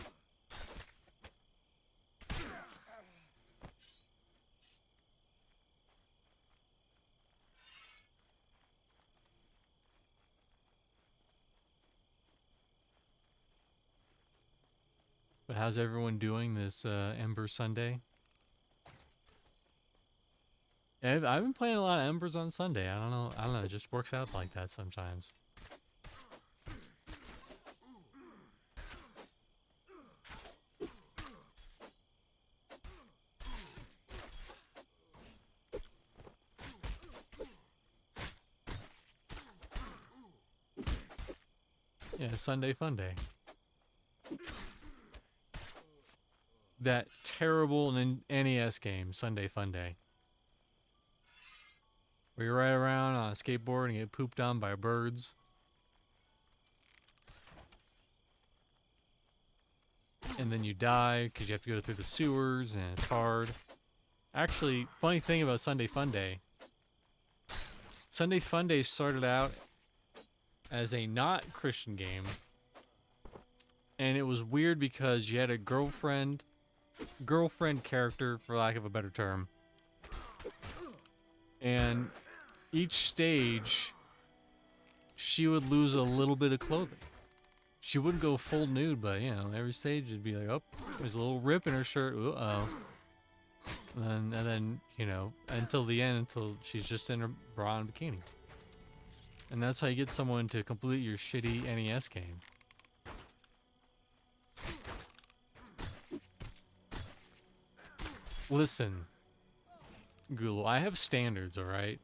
A: But how's everyone doing this Ember Sunday? I've been playing a lot of Embers on Sunday. I don't know. It just works out like that sometimes. Yeah, Sunday Fun Day. That terrible NES game, Sunday Fun Day. Where you ride around on a skateboard and get pooped on by birds. And then you die because you have to go through the sewers and it's hard. Actually, funny thing about Sunday Fun Day. Sunday Fun Day started out as a not Christian game. And it was weird because you had a girlfriend character, for lack of a better term. And each stage, she would lose a little bit of clothing. She wouldn't go full nude, but, you know, every stage it'd be like, oh, there's a little rip in her shirt, uh-oh. And then, you know, until the end, until she's just in her bra and bikini. And that's how you get someone to complete your shitty NES game. Listen, Gulu, I have standards, alright?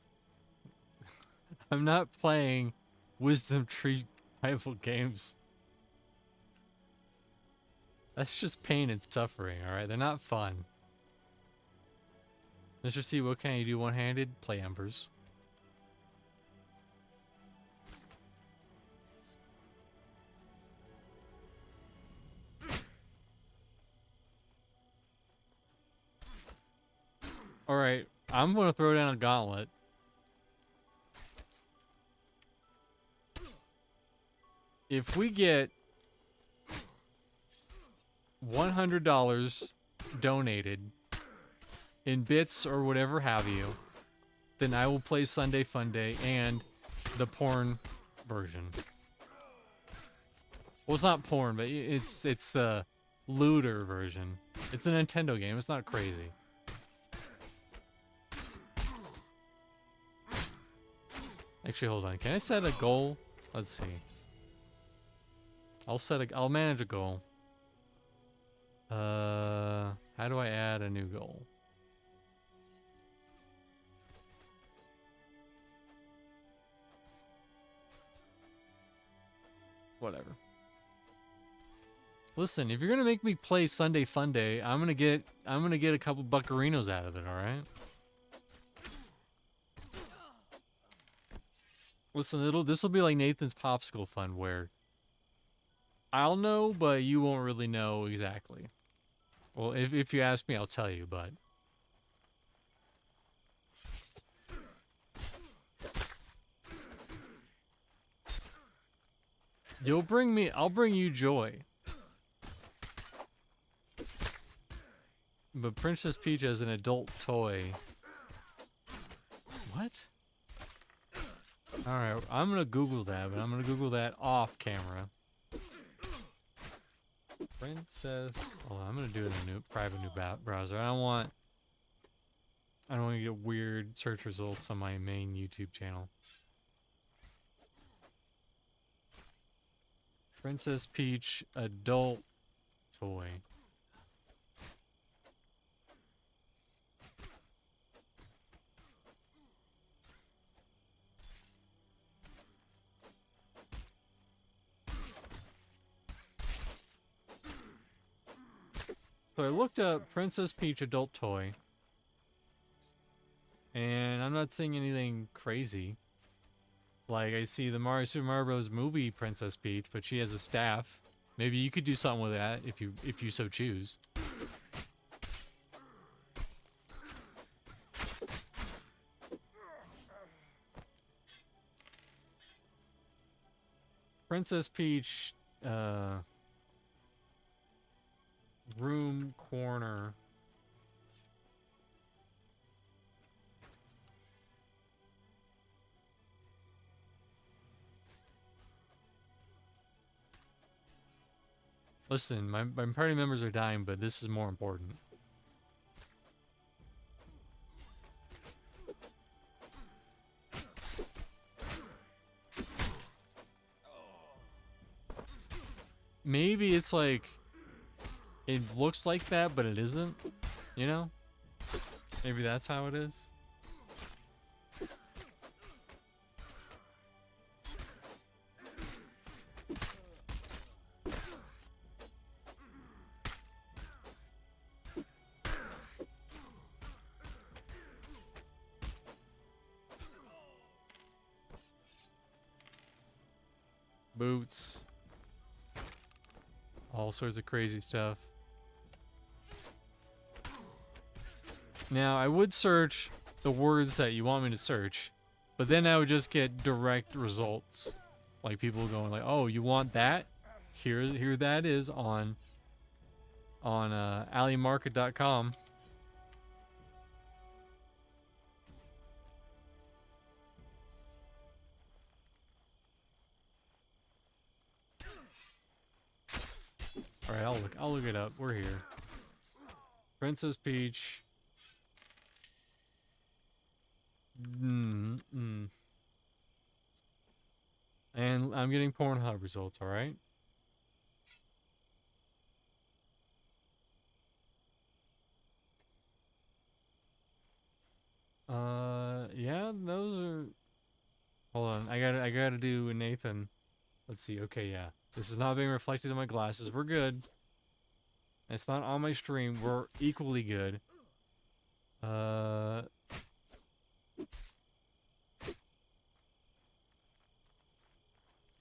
A: I'm not playing Wisdom Tree rival games. That's just pain and suffering, alright? They're not fun. Mr. C, what can you do one-handed? Play Embers. Alright, I'm gonna throw down a gauntlet. If we get $100 donated in bits or whatever have you, then I will play Sunday Fun Day and the porn version. Well, it's not porn, but it's the looter version. It's a Nintendo game. It's not crazy. Actually, hold on. Can I set a goal? Let's see. I'll manage a goal. How do I add a new goal? Whatever. Listen, if you're gonna make me play Sunday Fun Day, I'm gonna get a couple buccarinos out of it, alright? Listen, this'll be like Nathan's Popsicle Fun, where I'll know, but you won't really know exactly. Well, if you ask me, I'll tell you, but... I'll bring you joy. But Princess Peach as an adult toy... What? Alright, I'm gonna Google that, but I'm gonna Google that off camera. Princess... Hold on, I'm gonna do it in a private new browser. I don't want to get weird search results on my main YouTube channel. Princess Peach adult toy. So I looked up Princess Peach adult toy, and I'm not seeing anything crazy. Like, I see the Super Mario Bros. Movie Princess Peach, but she has a staff. Maybe you could do something with that if you so choose. Princess Peach, room corner. Listen, my party members are dying, but this is more important. Maybe it's like... It looks like that, but it isn't, you know? Maybe that's how it is. boots, all sorts of crazy stuff. Now, I would search the words that you want me to search, but then I would just get direct results. Like people going like, oh, you want that? Here that is on alimarket.com. All right, I'll look it up. We're here. Princess Peach. And I'm getting Pornhub results, all right? Yeah, those are. Hold on, I gotta do Nathan. Let's see. Okay, yeah, this is not being reflected in my glasses. We're good. It's not on my stream. We're equally good. Gula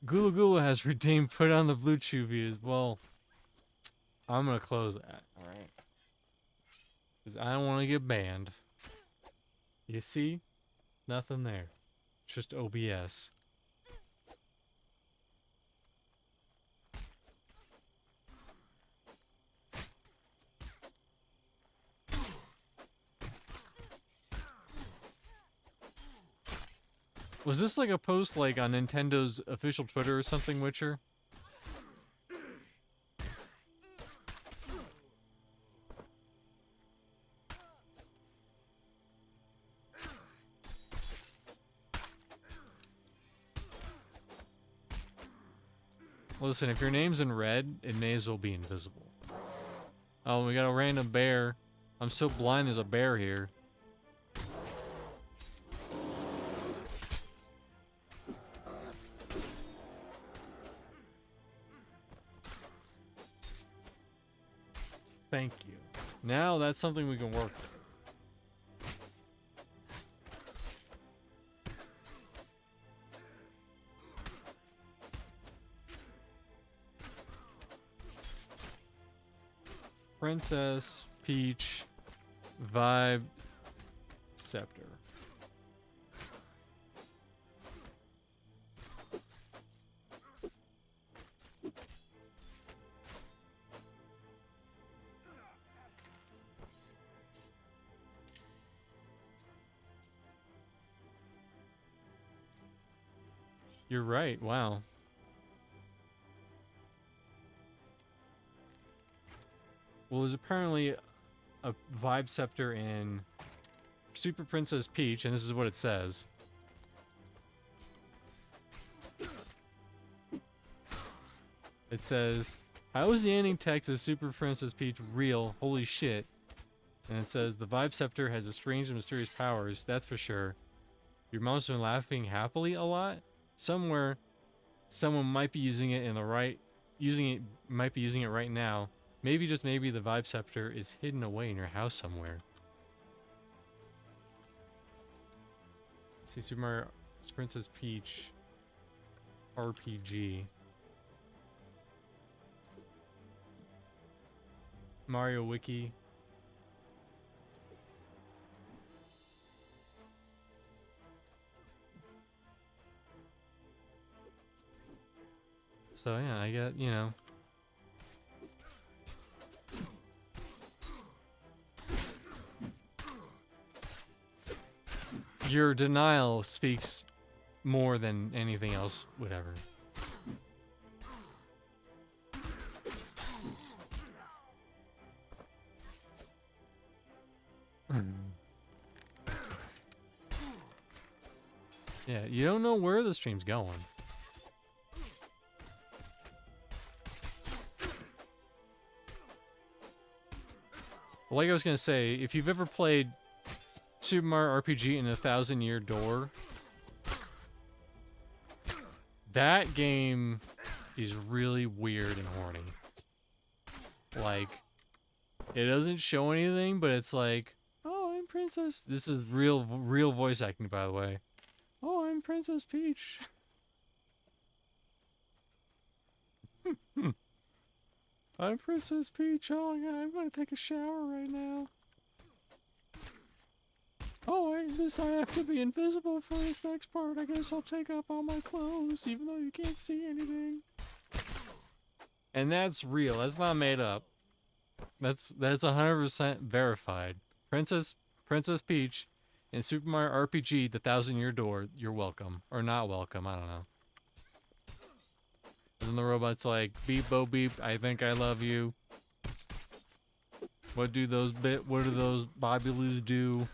A: Gula has redeemed put on the Blue Chew views. Well, I'm gonna close that, alright? Because I don't want to get banned. You see? Nothing there. It's just OBS. Was this like a post like on Nintendo's official Twitter or something, Witcher? Listen, if your name's in red, it may as well be invisible. Oh, we got a random bear. I'm so blind there's a bear here. Thank you. Now that's something we can work with. Princess Peach Vibe Scepter. You're right, wow. Well, there's apparently a Vibe Scepter in Super Princess Peach, and this is what it says. It says, how is the ending text of Super Princess Peach real? Holy shit. And it says, the Vibe Scepter has a strange and mysterious powers, that's for sure. Your mom's been laughing happily a lot? Somewhere, someone might be using it in the right... might be using it right now. Maybe, just maybe, the Vibe Scepter is hidden away in your house somewhere. Let's see, Super Mario Princess Peach RPG. Mario Wiki. So yeah, I get, you know. Your denial speaks more than anything else, whatever. Yeah, you don't know where the stream's going. Like I was gonna say, if you've ever played Super Mario RPG in a 1,000-Year Door, that game is really weird and horny. Like, it doesn't show anything, but it's like, oh, I'm Princess. This is real voice acting, by the way. Oh, I'm Princess Peach. I'm Princess Peach. Oh yeah, I'm gonna take a shower right now. Oh, I have to be invisible for this next part. I guess I'll take off all my clothes, even though you can't see anything. And that's real. That's not made up. That's 100% verified. Princess Peach in Super Mario RPG: The Thousand Year Door. You're welcome, or not welcome. I don't know. And then the robot's like, beep bo beep. I think I love you. What do those Bobbyloo do?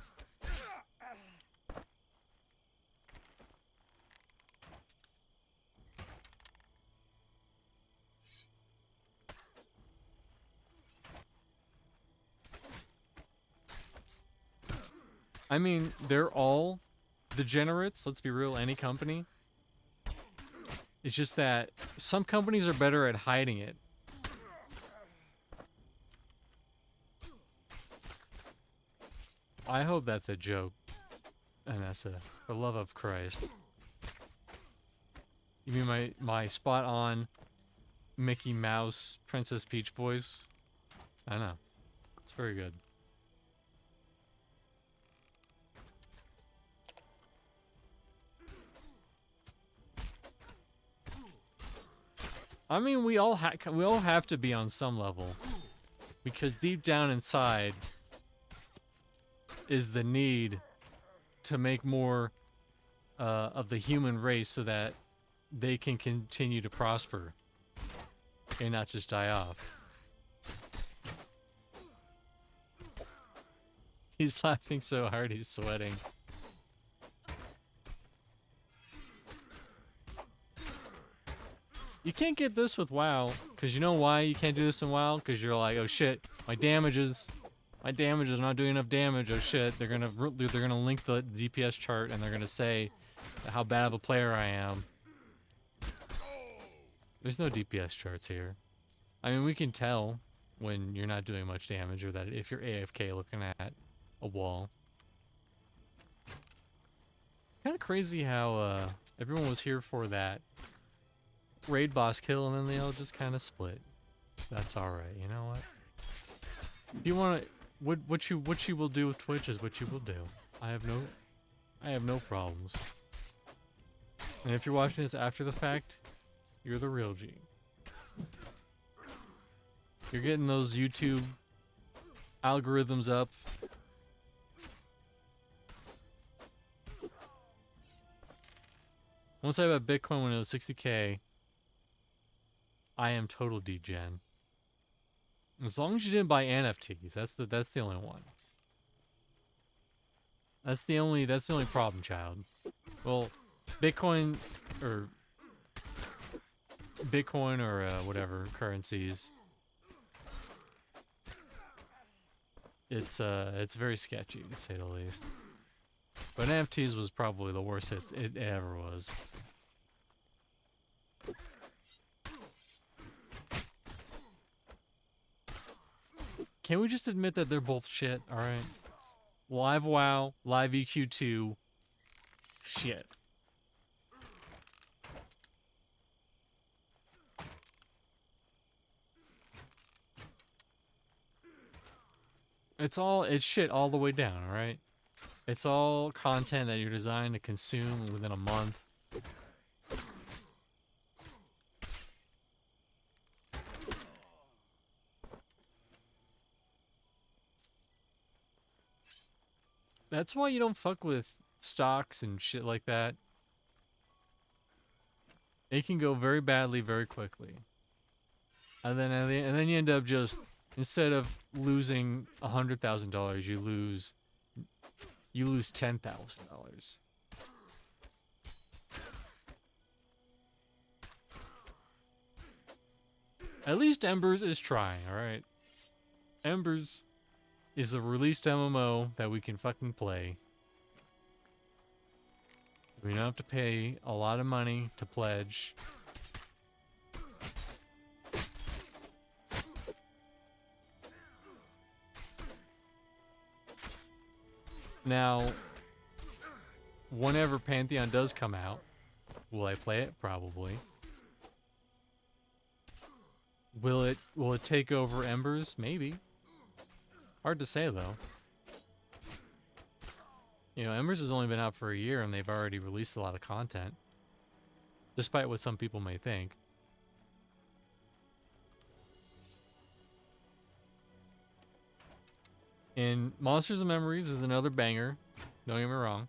A: I mean, they're all degenerates. Let's be real. Any company. It's just that some companies are better at hiding it. I hope that's a joke, Anessa. For the love of Christ. You mean my spot on Mickey Mouse Princess Peach voice? I know. It's very good. I mean, we all have to be on some level, because deep down inside is the need to make more of the human race so that they can continue to prosper and not just die off. He's laughing so hard he's sweating. You can't get this with WoW, because you know why you can't do this in WoW? Because you're like, oh shit, my damage is not doing enough damage. Oh shit, they're gonna link the DPS chart and they're gonna say how bad of a player I am. There's no DPS charts here. I mean, we can tell when you're not doing much damage, or that if you're AFK looking at a wall. Kind of crazy how everyone was here for that raid boss kill, and then they all just kind of split. That's all right. You know what? If you want to, what you will do with Twitch is what you will do. I have no problems. And if you're watching this after the fact, you're the real G. You're getting those YouTube algorithms up. Once I have a Bitcoin when it was 60K, I am total degen. As long as you didn't buy NFTs, that's the only one. That's the only problem, child. Well, Bitcoin or whatever currencies. It's very sketchy to say the least. But NFTs was probably the worst it ever was. Can we just admit that they're both shit, alright? Live WoW, Live EQ2, shit. It's shit all the way down, alright? It's all content that you're designed to consume within a month. That's why you don't fuck with stocks and shit like that. It can go very badly very quickly. And then you end up just, instead of losing $100,000, you lose $10,000. At least Embers is trying, alright? Embers is a released MMO that we can fucking play. We don't have to pay a lot of money to pledge. Now, whenever Pantheon does come out, will I play it? Probably. Will it take over Embers? Maybe. Hard to say though. You know, Embers has only been out for a year and they've already released a lot of content. Despite what some people may think. And Monsters and Memories is another banger. Don't get me wrong.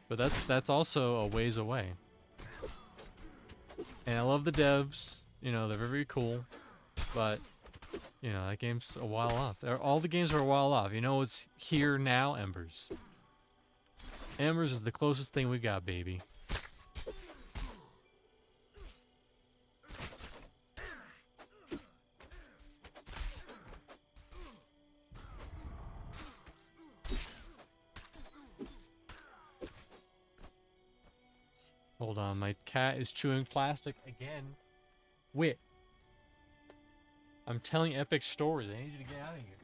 A: But that's also a ways away. And I love the devs. You know, they're very, very cool. But, you know, that game's a while off. All the games are a while off. You know what's here now? Embers. Embers is the closest thing we got, baby. Hold on, my cat is chewing plastic again. Wit. I'm telling epic stories. I need you to get out of here.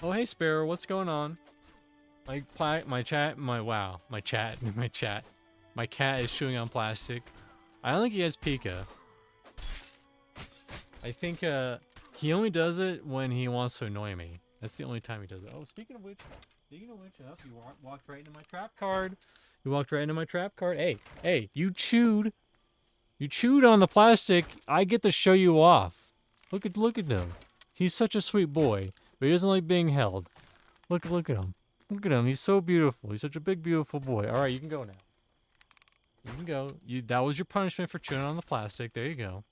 A: Oh, hey Sparrow, what's going on? My cat is chewing on plastic. I don't think he has Pika. I think he only does it when he wants to annoy me. That's the only time he does it. Oh, speaking of which, up, you walked right into my trap card. You walked right into my trap card. Hey, you chewed on the plastic. I get to show you off. Look at him. He's such a sweet boy, but he doesn't like being held. Look at him. Look at him. He's so beautiful. He's such a big, beautiful boy. All right, you can go now. You can go. That was your punishment for chewing on the plastic. There you go.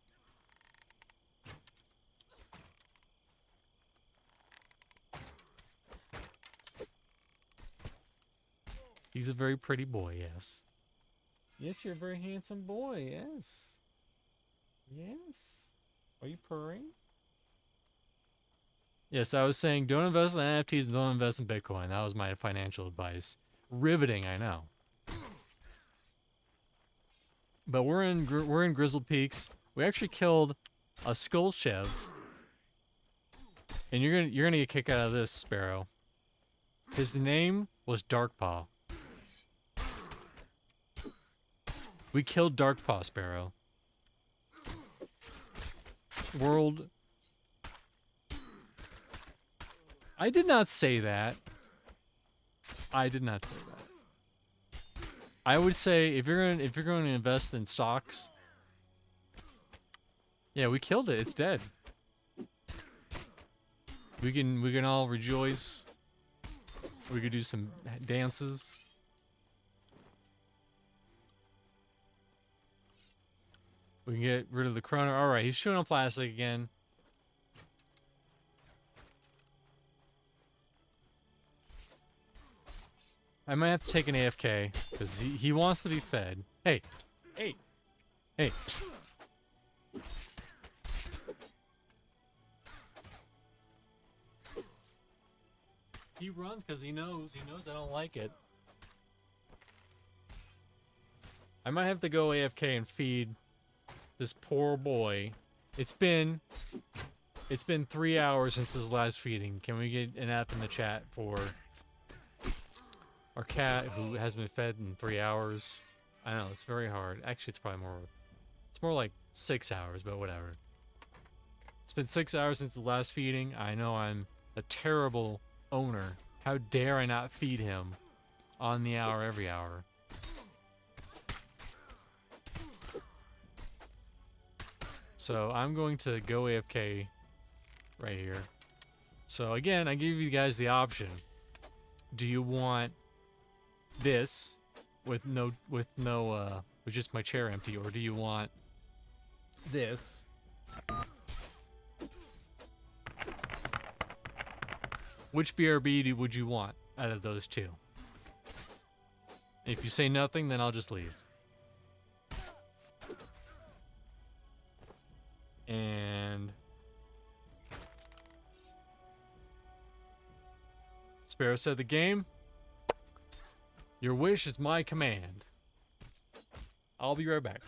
A: He's a very pretty boy, yes. Yes, you're a very handsome boy, yes. Yes. Are you purring? Yes, I was saying don't invest in NFTs and don't invest in Bitcoin. That was my financial advice. Riveting, I know. But we're in Grizzled Peaks. We actually killed a skull chev. And you're gonna get a kick out of this, Sparrow. His name was Darkpaw. We killed Darkpaw, Sparrow. World. I did not say that. I did not say that. I would say if you're going to invest in stocks, yeah, we killed it. It's dead. We can all rejoice. We could do some dances. We can get rid of the chrono. All right, he's chewing on plastic again. I might have to take an AFK because he wants to be fed. Hey. Psst. He runs because he knows I don't like it. I might have to go AFK and feed this poor boy. It's been 3 hours since his last feeding. Can we get an app in the chat for our cat who hasn't been fed in 3 hours? I know, it's very hard. Actually, it's probably more. It's more like 6 hours, but whatever. It's been 6 hours since the last feeding. I know I'm a terrible owner. How dare I not feed him on the hour every hour? So I'm going to go AFK right here. So again, I give you guys the option. Do you want this with just my chair empty, or do you want this which BRB would you want out of those two? If you say nothing, then I'll just leave. And Sparrow said the game. Your wish is my command. I'll be right back.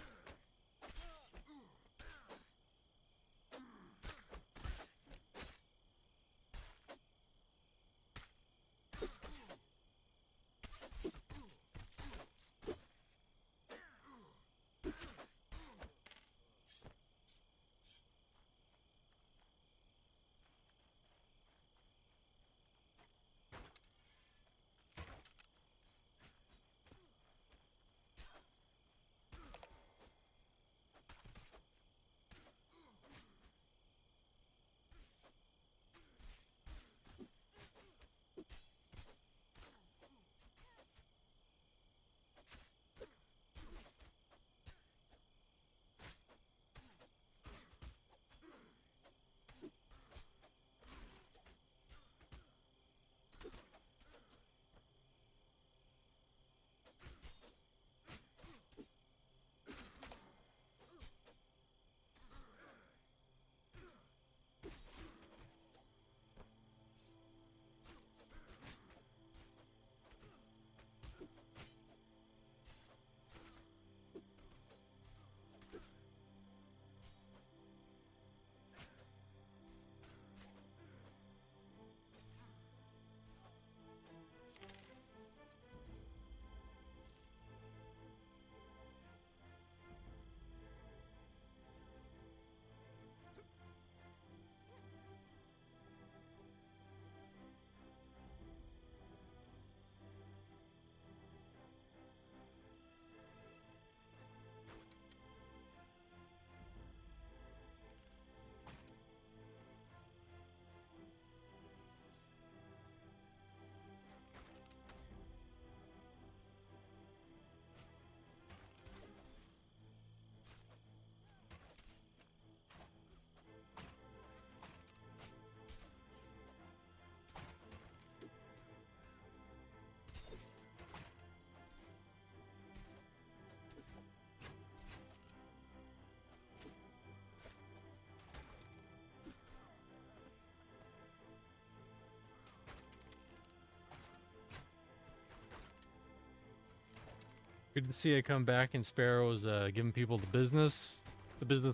A: Good to see I come back and Sparrow's giving people the business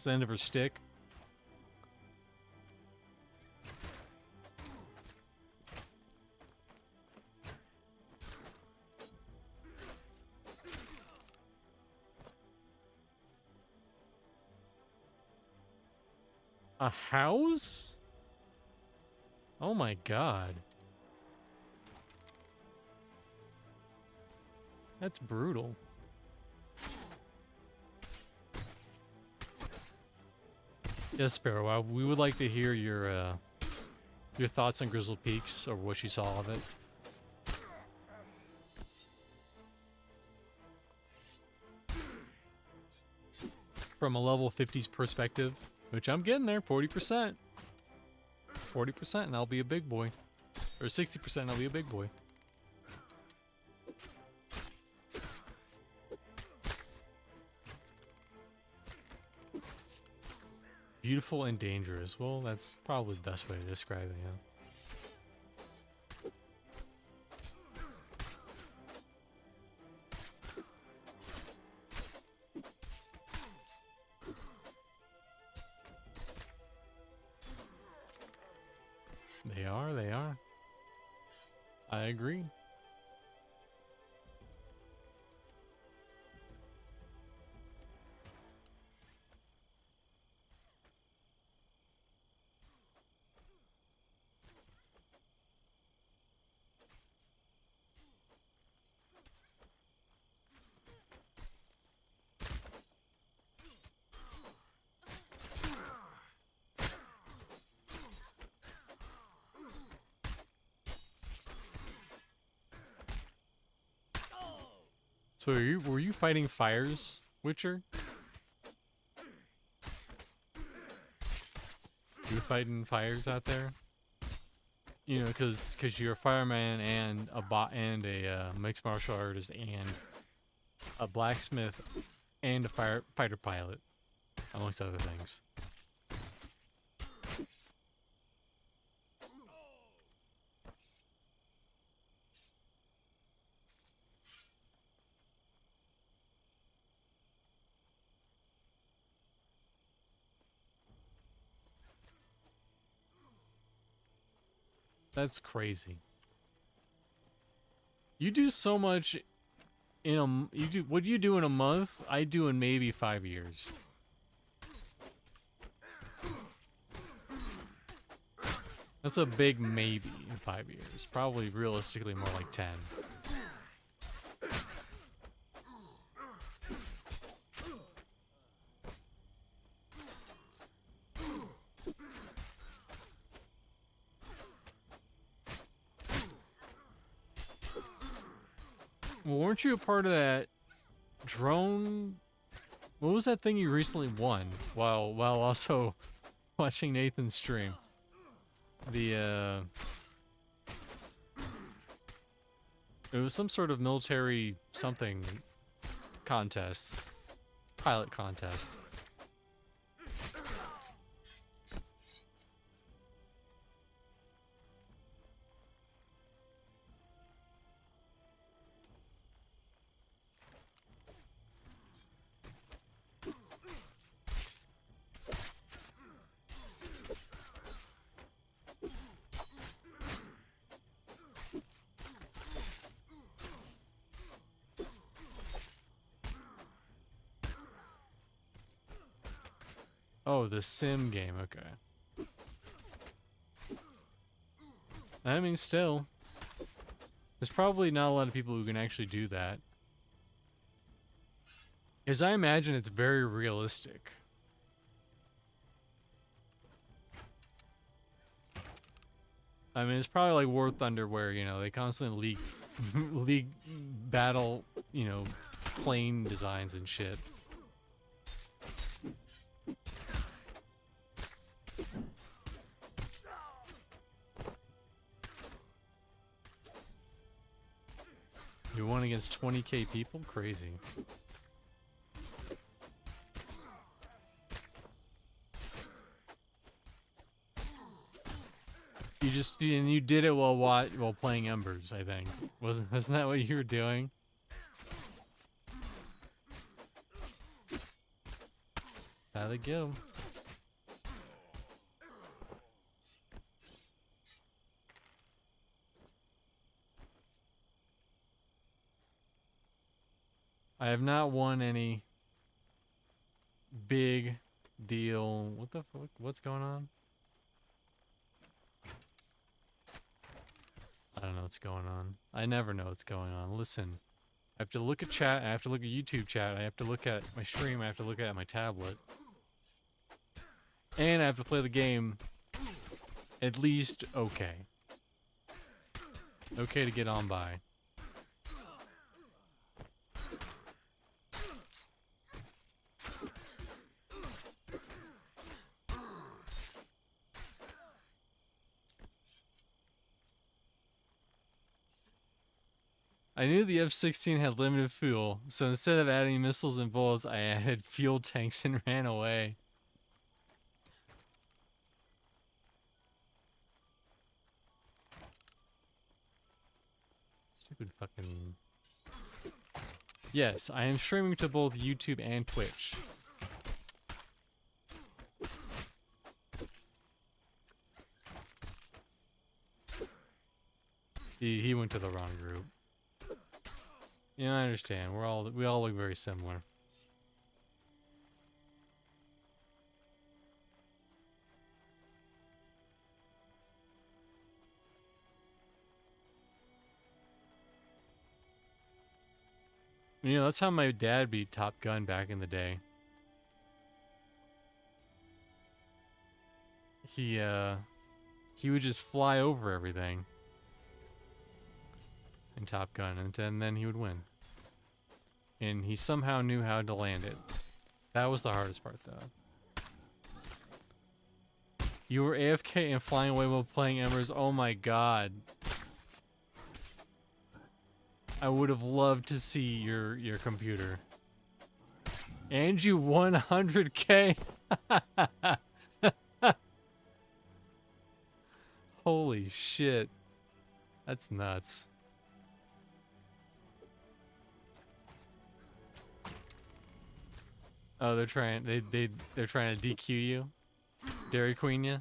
A: end of her stick. A house? Oh my god. That's brutal. Yes, Sparrow, we would like to hear your thoughts on Grizzled Peaks or what you saw of it. From a level 50's perspective, which I'm getting there, 40%. 40% and I'll be a big boy. Or 60% and I'll be a big boy. Beautiful and dangerous. Well, that's probably the best way to describe it, yeah. They are. I agree. So were you fighting fires, Witcher? You fighting fires out there? You know, because you're a fireman and a bot and a mixed martial artist and a blacksmith and a fighter pilot, amongst other things. That's crazy. You do so much in what you do in a month, I do in maybe 5 years. That's a big maybe in 5 years. Probably realistically more like 10. Well, weren't you a part of that drone? What was that thing you recently won while also watching Nathan's stream? It was some sort of military something contest, pilot contest. Oh, the sim game, okay. I mean, still. There's probably not a lot of people who can actually do that. As I imagine, it's very realistic. I mean, it's probably like War Thunder where, you know, they constantly leak battle, you know, plane designs and shit. You won against 20k people? Crazy. You did it while playing Embers, I think. Wasn't that what you were doing? That's how they get 'em. I have not won any big deal. What the fuck? What's going on? I don't know what's going on. I never know what's going on. Listen, I have to look at chat. I have to look at YouTube chat. I have to look at my stream. I have to look at my tablet. And I have to play the game at least okay. Okay to get on by. I knew the F-16 had limited fuel, so instead of adding missiles and bullets, I added fuel tanks and ran away. Stupid fucking... Yes, I am streaming to both YouTube and Twitch. He went to the wrong group. Yeah, I understand. We all look very similar. You know, that's how my dad beat Top Gun back in the day. He would just fly over everything in Top Gun, and then he would win. And he somehow knew how to land it. That was the hardest part, though. You were AFK and flying away while playing Embers. Oh my god. I would have loved to see your computer. And you won 100K. Holy shit. That's nuts. Oh, they're trying they're trying to DQ you? Dairy Queen you?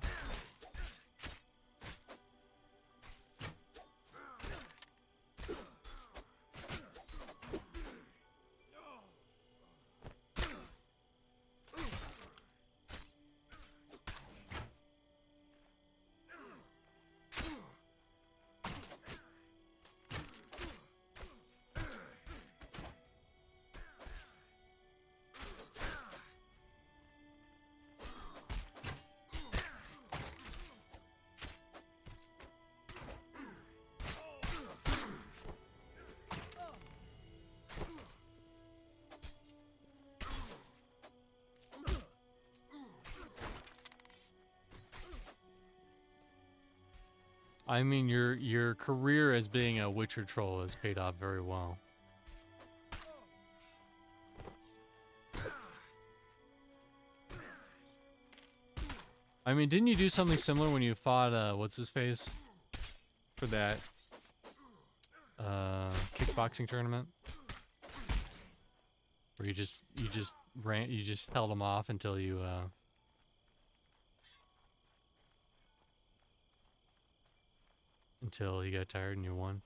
A: I mean, your career as being a Witcher troll has paid off very well. I mean, didn't you do something similar when you fought what's his face for that kickboxing tournament? Where you just held him off until you until he got tired and you won.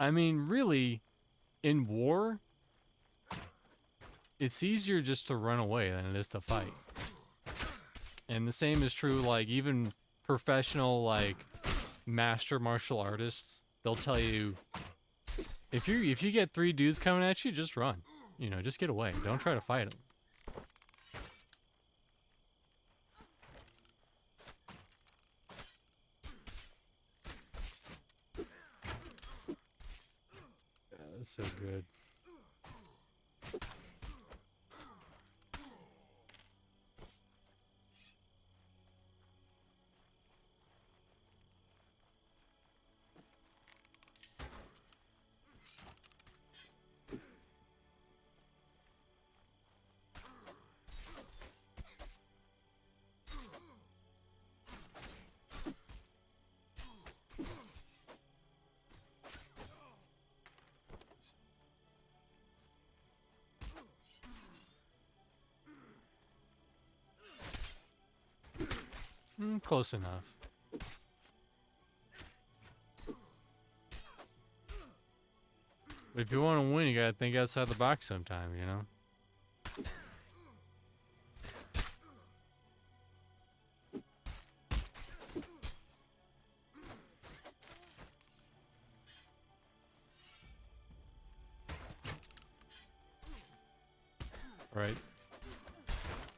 A: I mean, really, in war, it's easier just to run away than it is to fight. And the same is true, like, even professional, like, master martial artists, they'll tell you, if you get 3 dudes coming at you, just run. You know, just get away. Don't try to fight them. Yeah, that's so good. Close enough. But if you want to win, you gotta think outside the box sometime, you know? Alright.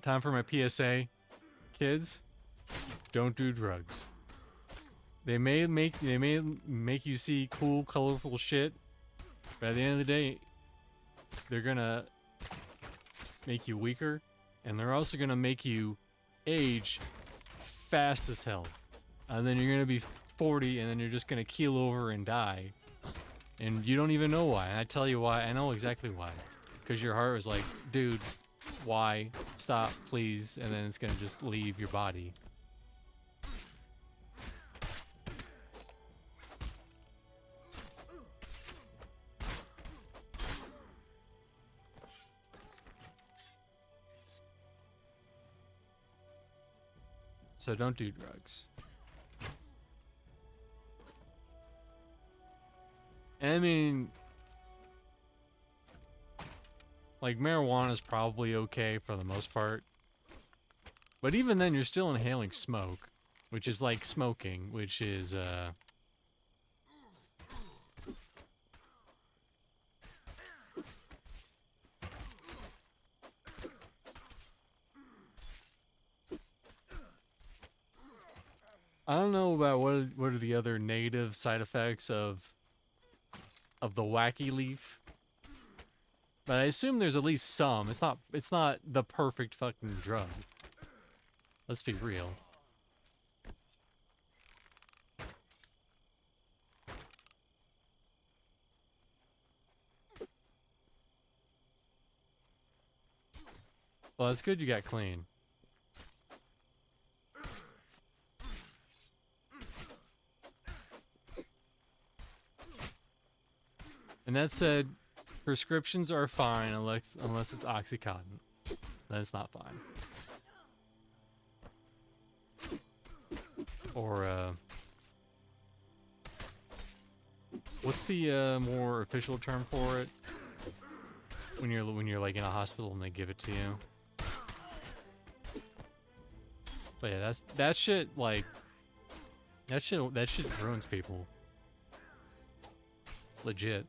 A: Time for my PSA. Kids, don't do drugs. They may make you see cool, colorful shit, but at the end of the day, they're gonna make you weaker, and they're also gonna make you age fast as hell. And then you're gonna be 40, and then you're just gonna keel over and die. And you don't even know why. And I tell you why. I know exactly why. Because your heart was like, dude, why? Stop, please. And then it's gonna just leave your body. So don't do drugs. And I mean, like, marijuana is probably okay for the most part. But even then, you're still inhaling smoke, which is like smoking, which is, I don't know about what are the other negative side effects of the wacky leaf. But I assume there's at least some. It's not the perfect fucking drug. Let's be real. Well, it's good you got clean. And that said, prescriptions are fine unless it's Oxycontin. Then it's not fine. Or what's the more official term for it? When you're like in a hospital and they give it to you. But yeah, that shit ruins people. Legit.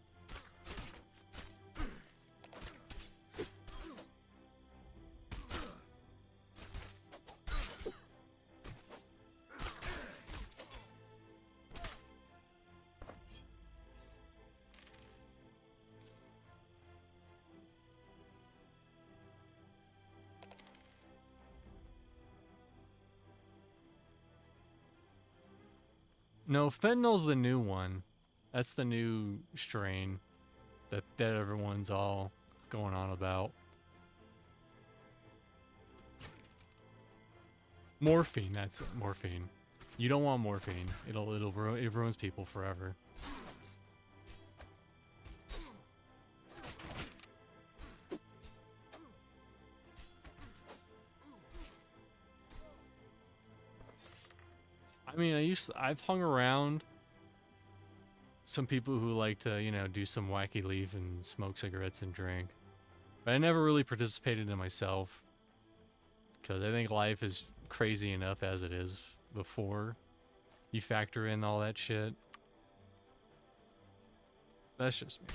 A: No, fentanyl's the new one. That's the new strain that everyone's all going on about. Morphine, that's it, morphine. You don't want morphine. It ruins people forever. I mean, I've hung around some people who like to, you know, do some wacky leaf and smoke cigarettes and drink. But I never really participated in myself. Because I think life is crazy enough as it is before you factor in all that shit. That's just me.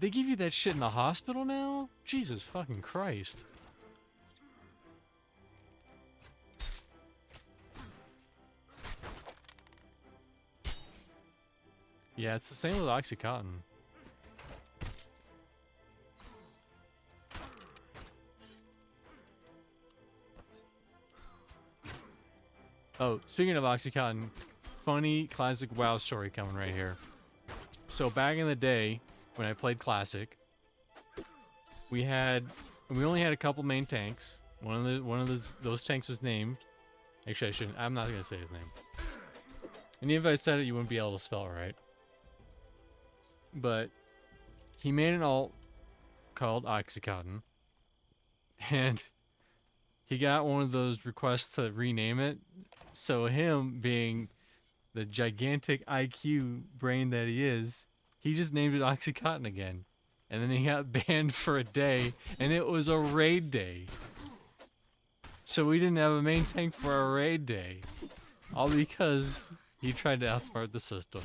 A: They give you that shit in the hospital now? Jesus fucking Christ. Yeah, it's the same with Oxycontin. Oh, speaking of Oxycontin, funny classic WoW story coming right here. So back in the day, when I played Classic, we only had a couple main tanks. One of those tanks was named. Actually, I shouldn't. I'm not gonna say his name. And even if I said it, you wouldn't be able to spell it right. But he made an alt called Oxycontin, and he got one of those requests to rename it. So him being the gigantic IQ brain that he is, he just named it Oxycontin again. And then he got banned for a day, and it was a raid day. So we didn't have a main tank for a raid day. All because he tried to outsmart the system.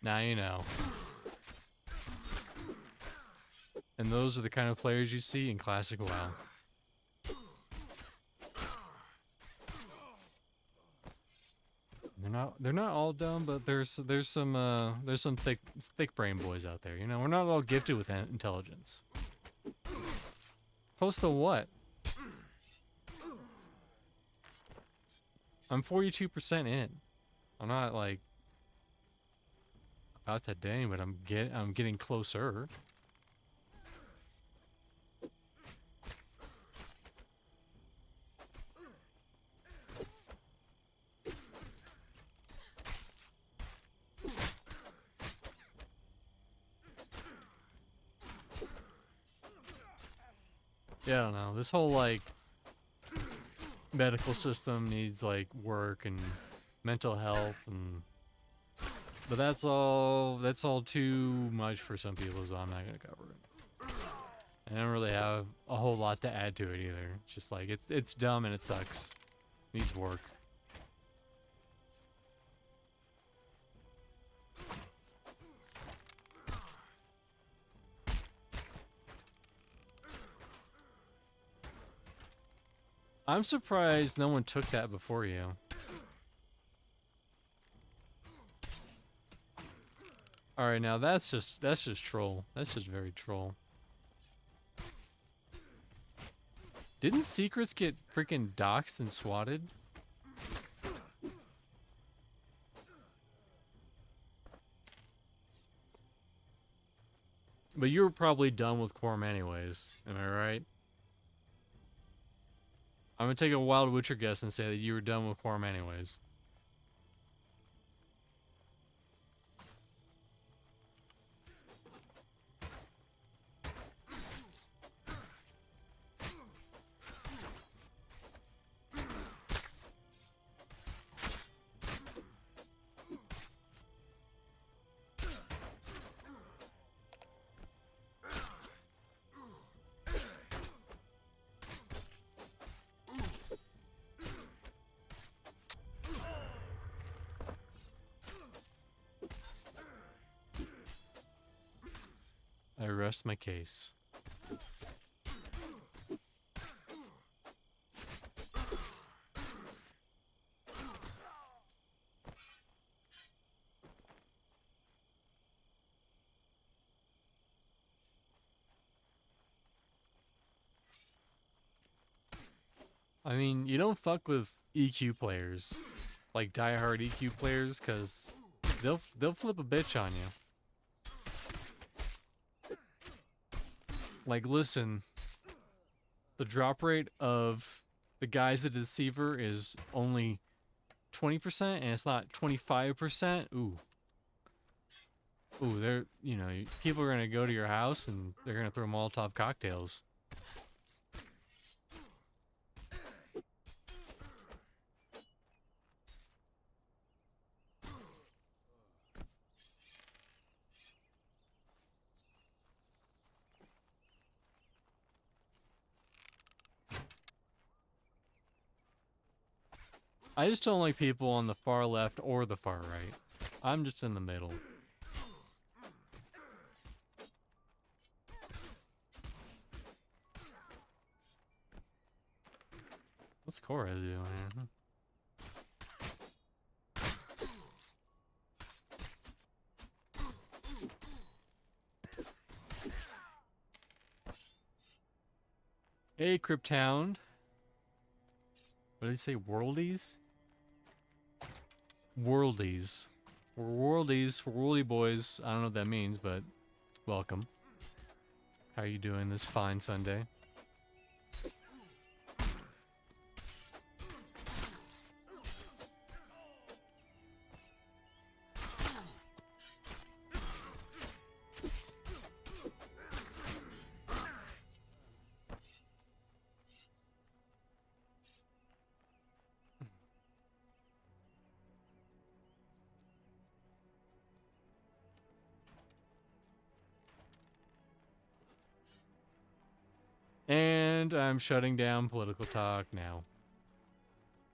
A: Now you know. And those are the kind of players you see in Classic WoW. They're not all dumb, but there's some thick brain boys out there. You know, we're not all gifted with intelligence. Close to what? I'm 42% in. I'm not like about that day, but I'm getting closer. Yeah, I don't know. This whole, like, medical system needs, like, work and mental health and... But that's all too much for some people, so I'm not gonna cover it. I don't really have a whole lot to add to it either. It's just like, it's dumb and it sucks. It needs work. I'm surprised no one took that before you. Alright, now that's just troll. That's just very troll. Didn't secrets get freaking doxed and swatted? But you were probably done with Quorum anyways, am I right? I'm gonna take a Wild Witcher guess and say that you were done with Quorum anyways. I rest my case. I mean, you don't fuck with EQ players, like diehard EQ players, cause they'll flip a bitch on you. Like, listen, the drop rate of the guys the Deceiver is only 20%, and it's not 25%. Ooh, they're, you know, people are gonna go to your house and they're gonna throw Molotov cocktails. I just don't like people on the far left or the far right. I'm just in the middle. What's Cora doing here? Hey, Crypthound. What did he say? Worldies? worldies. We're worldies for worldy boys. I don't know what that means, but welcome. How are you doing this fine Sunday? And I'm shutting down political talk now.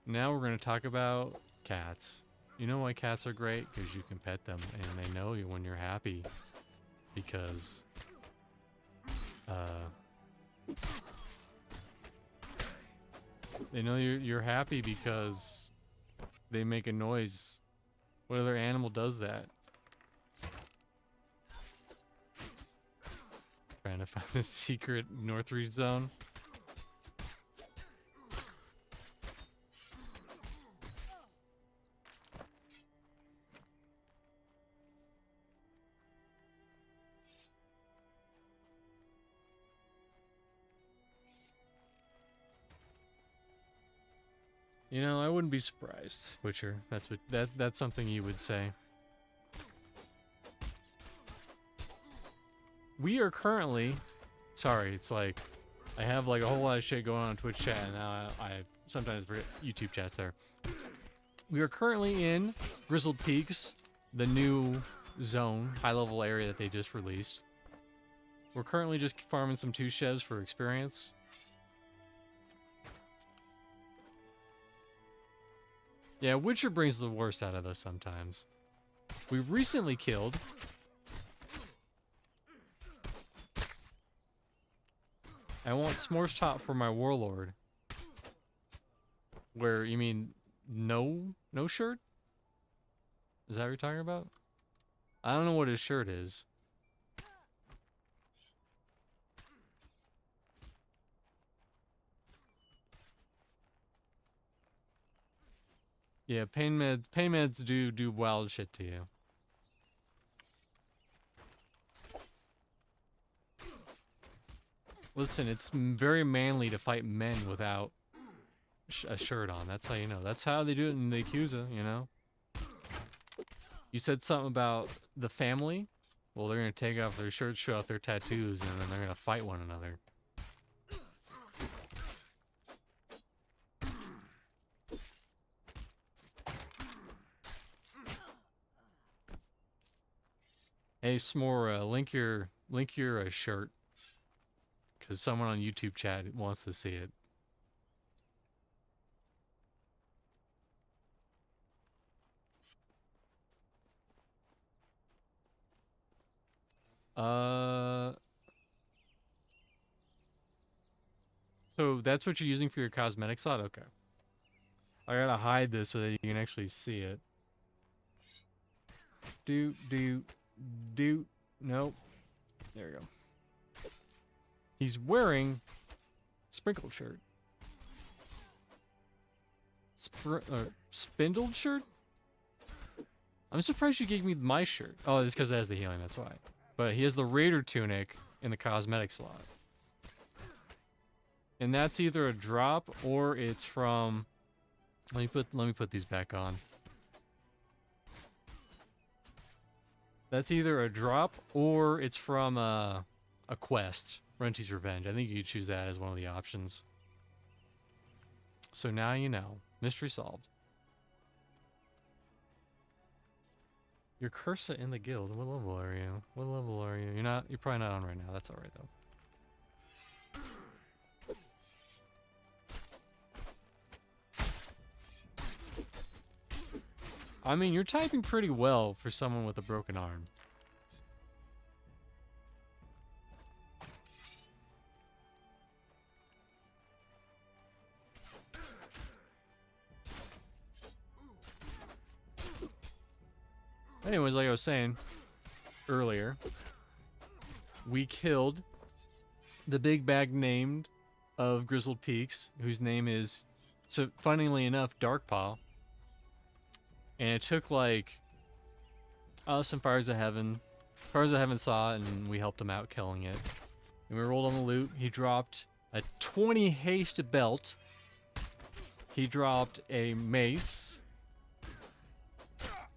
A: Now we're going to talk about cats. You know why cats are great? Because you can pet them and they know you when you're happy. Because, they know you're happy because they make a noise. What other animal does that? Trying to find the secret Northreach zone. You know, I wouldn't be surprised, Witcher. That's something you would say. We are currently, sorry, it's like I have like a whole lot of shit going on Twitch chat, and now I sometimes forget YouTube chats there. We are currently in Grizzled Peaks, the new zone, high-level area that they just released. We're currently just farming some 2 chefs for experience. Yeah, Witcher brings the worst out of us sometimes. We recently killed... I want s'mores top for my warlord. Where, you mean, no shirt? Is that what you're talking about? I don't know what his shirt is. Yeah, pain meds do wild shit to you. Listen, it's very manly to fight men without a shirt on. That's how you know. That's how they do it in the Yakuza, you know? You said something about the family? Well, they're gonna take off their shirts, show off their tattoos, and then they're gonna fight one another. Hey, S'more, link your shirt. Because someone on YouTube chat wants to see it. So that's what you're using for your cosmetic slot? Okay. I gotta hide this so that you can actually see it. Nope. There we go. He's wearing sprinkled shirt. Spindled shirt? I'm surprised you gave me my shirt. Oh, it's because it has the healing, that's why. But he has the Raider tunic in the cosmetic slot. And that's either a drop or it's from... Let me put these back on. That's either a drop or it's from a quest. Renty's Revenge. I think you could choose that as one of the options. So now you know. Mystery solved. You're Cursa in the guild. What level are you? What level are you? You're probably not on right now. That's alright though. I mean, you're typing pretty well for someone with a broken arm. Anyways, like I was saying earlier, we killed the big bag named of Grizzled Peaks, whose name is, so funnily enough, Darkpaw. And it took like us and Fires of Heaven. Fires of Heaven saw it and we helped him out killing it. And we rolled on the loot. He dropped a 20 haste belt. He dropped a mace.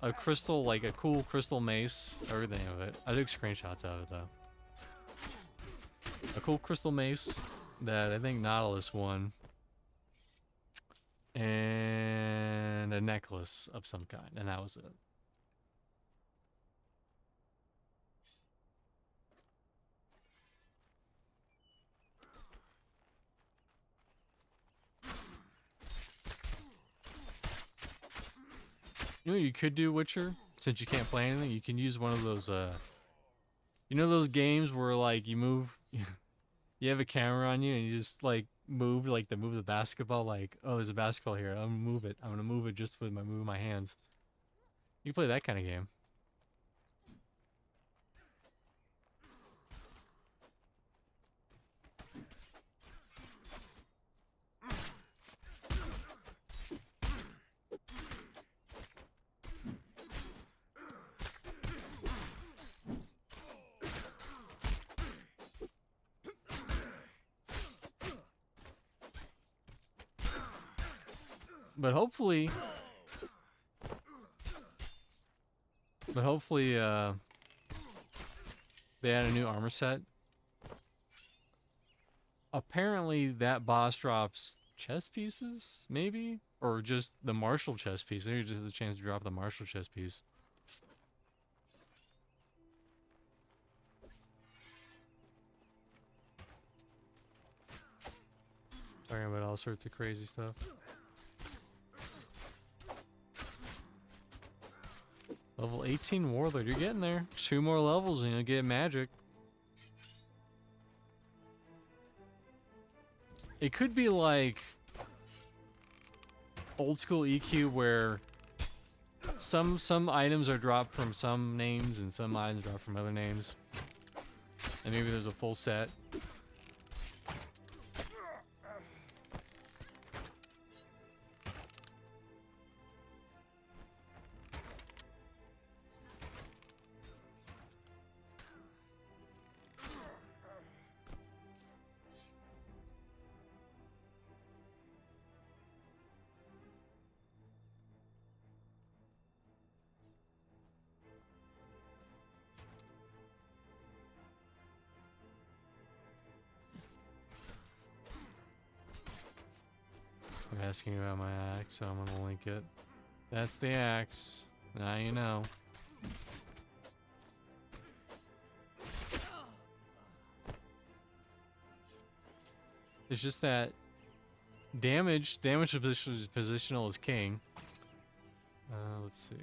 A: A crystal, like a cool crystal mace. Everything of it. I took screenshots of it though. A cool crystal mace that I think Nautilus won. And a necklace of some kind. And that was it. You know what you could do, Witcher? Since you can't play anything, you can use one of those, you know those games where, like, you move, you have a camera on you and you just, like, move, like, move the basketball, like, oh, there's a basketball here, I'm gonna move it. I'm gonna move it just with moving my hands. You can play that kind of game. But hopefully, they add a new armor set. Apparently that boss drops chest pieces, maybe? Or just the martial chest piece. Maybe just has a chance to drop the martial chest piece. Talking about all sorts of crazy stuff. Level 18 Warlord, you're getting there. 2 more levels and you'll get magic. It could be like old school EQ where some items are dropped from some names and some items drop from other names. And maybe there's a full set. I'm asking about my axe, so I'm gonna link it. That's the axe. Now you know. It's just that damage positional is king. Let's see.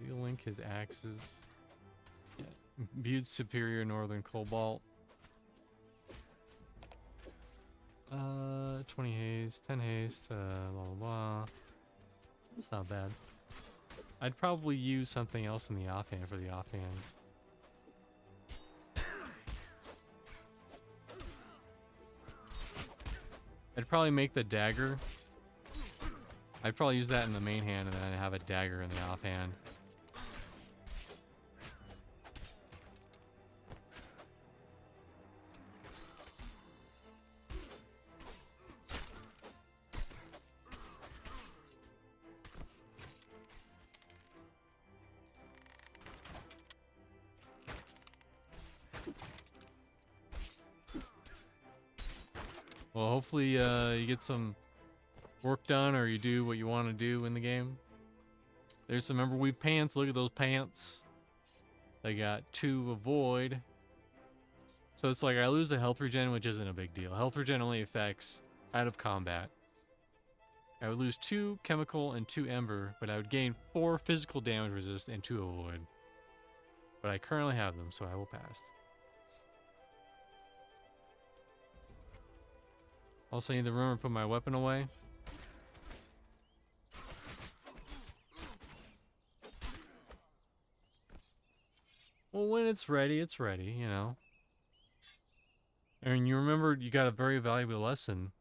A: We'll link his axes. Yeah. Imbued superior northern cobalt. 20 haste, 10 haste, blah blah blah. That's not bad. I'd probably use something else in the offhand for the offhand. I'd probably make the dagger. I'd probably use that in the main hand and then have a dagger in the offhand. Well, hopefully you get some work done or you do what you want to do in the game. There's some Emberweave pants. Look at those pants. They got 2 avoid. So it's like I lose the health regen, which isn't a big deal. Health regen only affects out of combat. I would lose 2 chemical and 2 ember, but I would gain 4 physical damage resist and 2 avoid. But I currently have them, so I will pass. Also, I need the room to put my weapon away. Well, when it's ready, you know. And you remember, you got a very valuable lesson.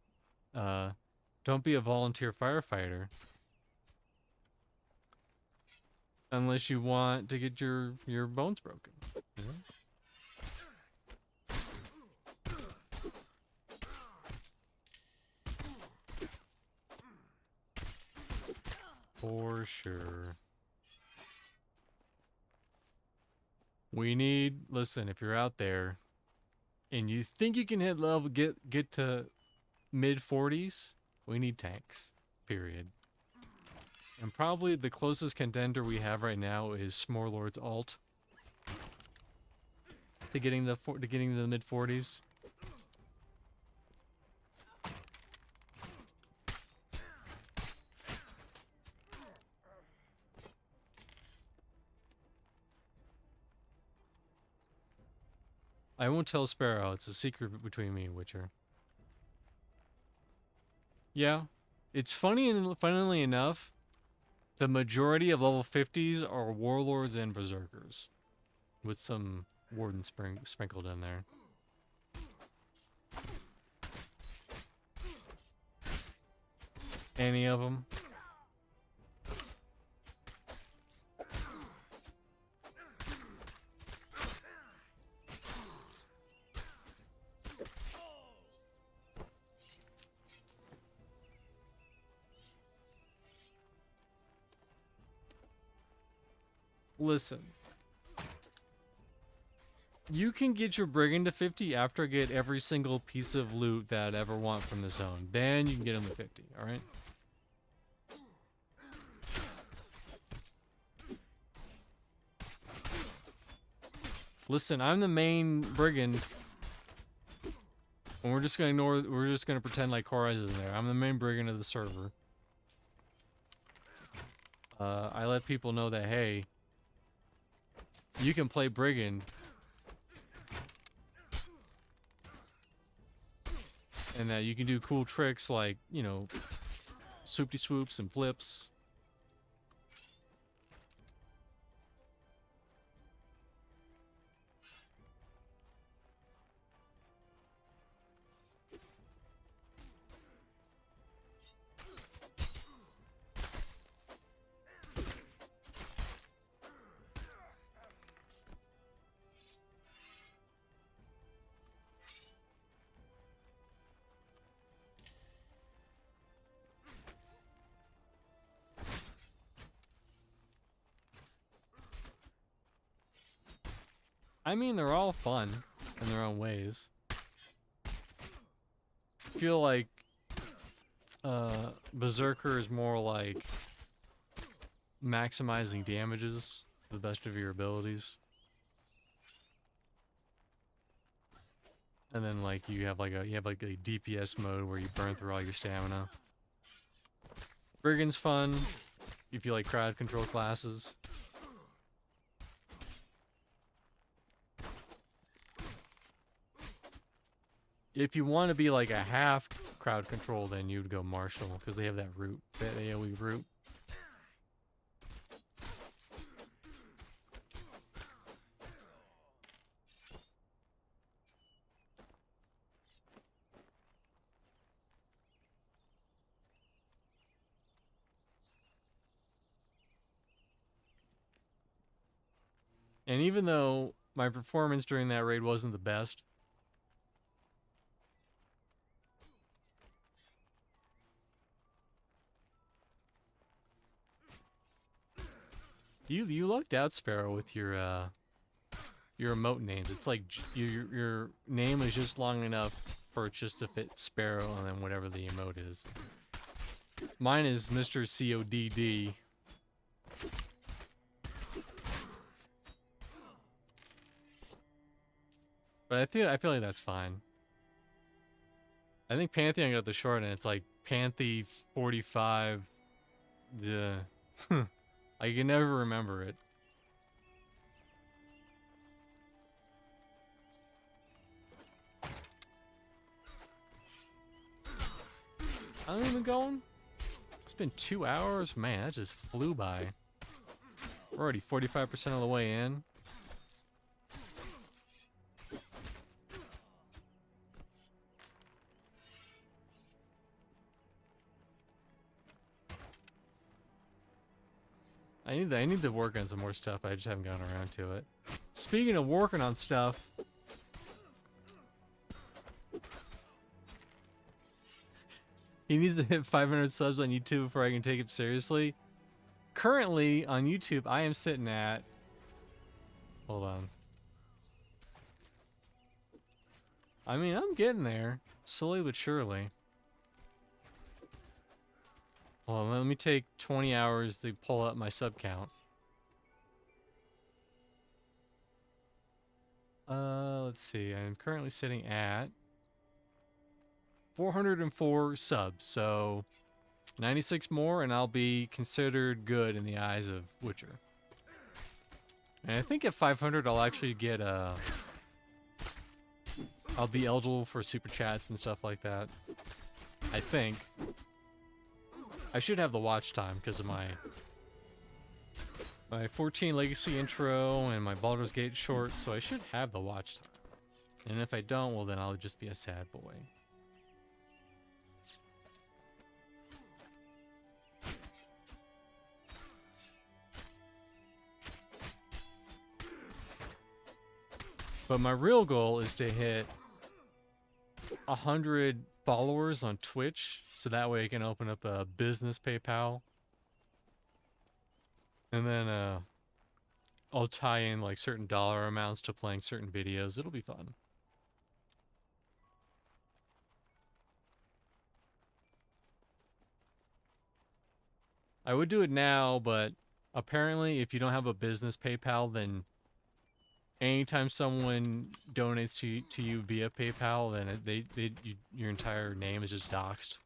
A: Don't be a volunteer firefighter. Unless you want to get your bones broken. You know? For sure. We need, listen, if you're out there and you think you can hit level, get to mid 40s, we need tanks. Period. And probably the closest contender we have right now is Smorlord's alt to getting to the mid 40s. I won't tell Sparrow. It's a secret between me and Witcher. Yeah, it's funny and funnily enough, the majority of level 50s are warlords and berserkers, with some warden sprinkled in there. Any of them? Listen. You can get your Brigand to 50 after I get every single piece of loot that I'd ever want from the zone. Then you can get him to 50, alright? Listen, I'm the main Brigand. And we're just gonna pretend like Koraz isn't there. I'm the main Brigand of the server. I let people know that, hey, you can play Brigand. And that you can do cool tricks like, you know, swoopty swoops and flips. I mean, they're all fun in their own ways. I feel like Berserker is more like maximizing damages to the best of your abilities. And then like you have like a DPS mode where you burn through all your stamina. Brigand's fun if you like crowd control classes. If you want to be like a half crowd control, then you'd go Marshall, because they have that root, that AoE root. And even though my performance during that raid wasn't the best, You lucked out, Sparrow, with your emote names. It's like your name is just long enough for it just to fit Sparrow and then whatever the emote is. Mine is Mr. CODD. But I feel like that's fine. I think Pantheon got the short and it's like Panthy 45. The I can never remember it. I'm even going. It's been 2 hours, man. That just flew by. We're already 45% of the way in. I need to work on some more stuff. I just haven't gotten around to it. Speaking of working on stuff, he needs to hit 500 subs on YouTube before I can take him seriously. Currently on YouTube, I am sitting at. Hold on. I mean, I'm getting there, slowly but surely. Well, let me take 20 hours to pull up my sub count. Let's see. I'm currently sitting at 404 subs, so 96 more, and I'll be considered good in the eyes of Witcher. And I think at 500, I'll actually get I'll be eligible for super chats and stuff like that. I think. I should have the watch time because of my 14 Legacy intro and my Baldur's Gate short, so I should have the watch time. And if I don't, well then I'll just be a sad boy. But my real goal is to hit 100 followers on Twitch, so that way I can open up a business PayPal. And then I'll tie in like certain dollar amounts to playing certain videos. It'll be fun. I would do it now, but apparently if you don't have a business PayPal, then anytime someone donates to you via PayPal, then your entire name is just doxxed.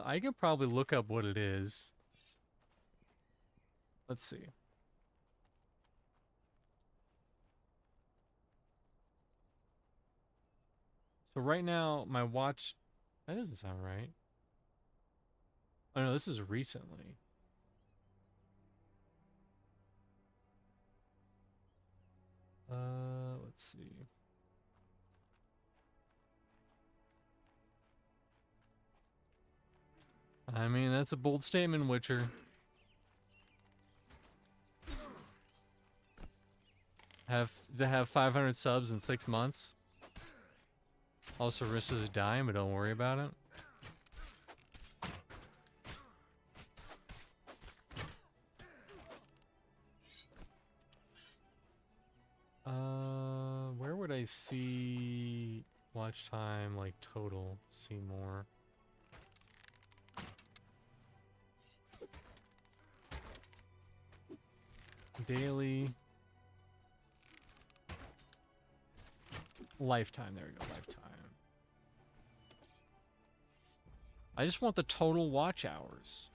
A: I could probably look up what it is. Let's see. So right now, my watch... That doesn't sound right. Oh no, this is recently. Let's see. I mean, that's a bold statement, Witcher. To have 500 subs in 6 months. Also risks is dying, but don't worry about it. Where would I see watch time, like total? See more. Daily. Lifetime, there we go, lifetime. I just want the total watch hours.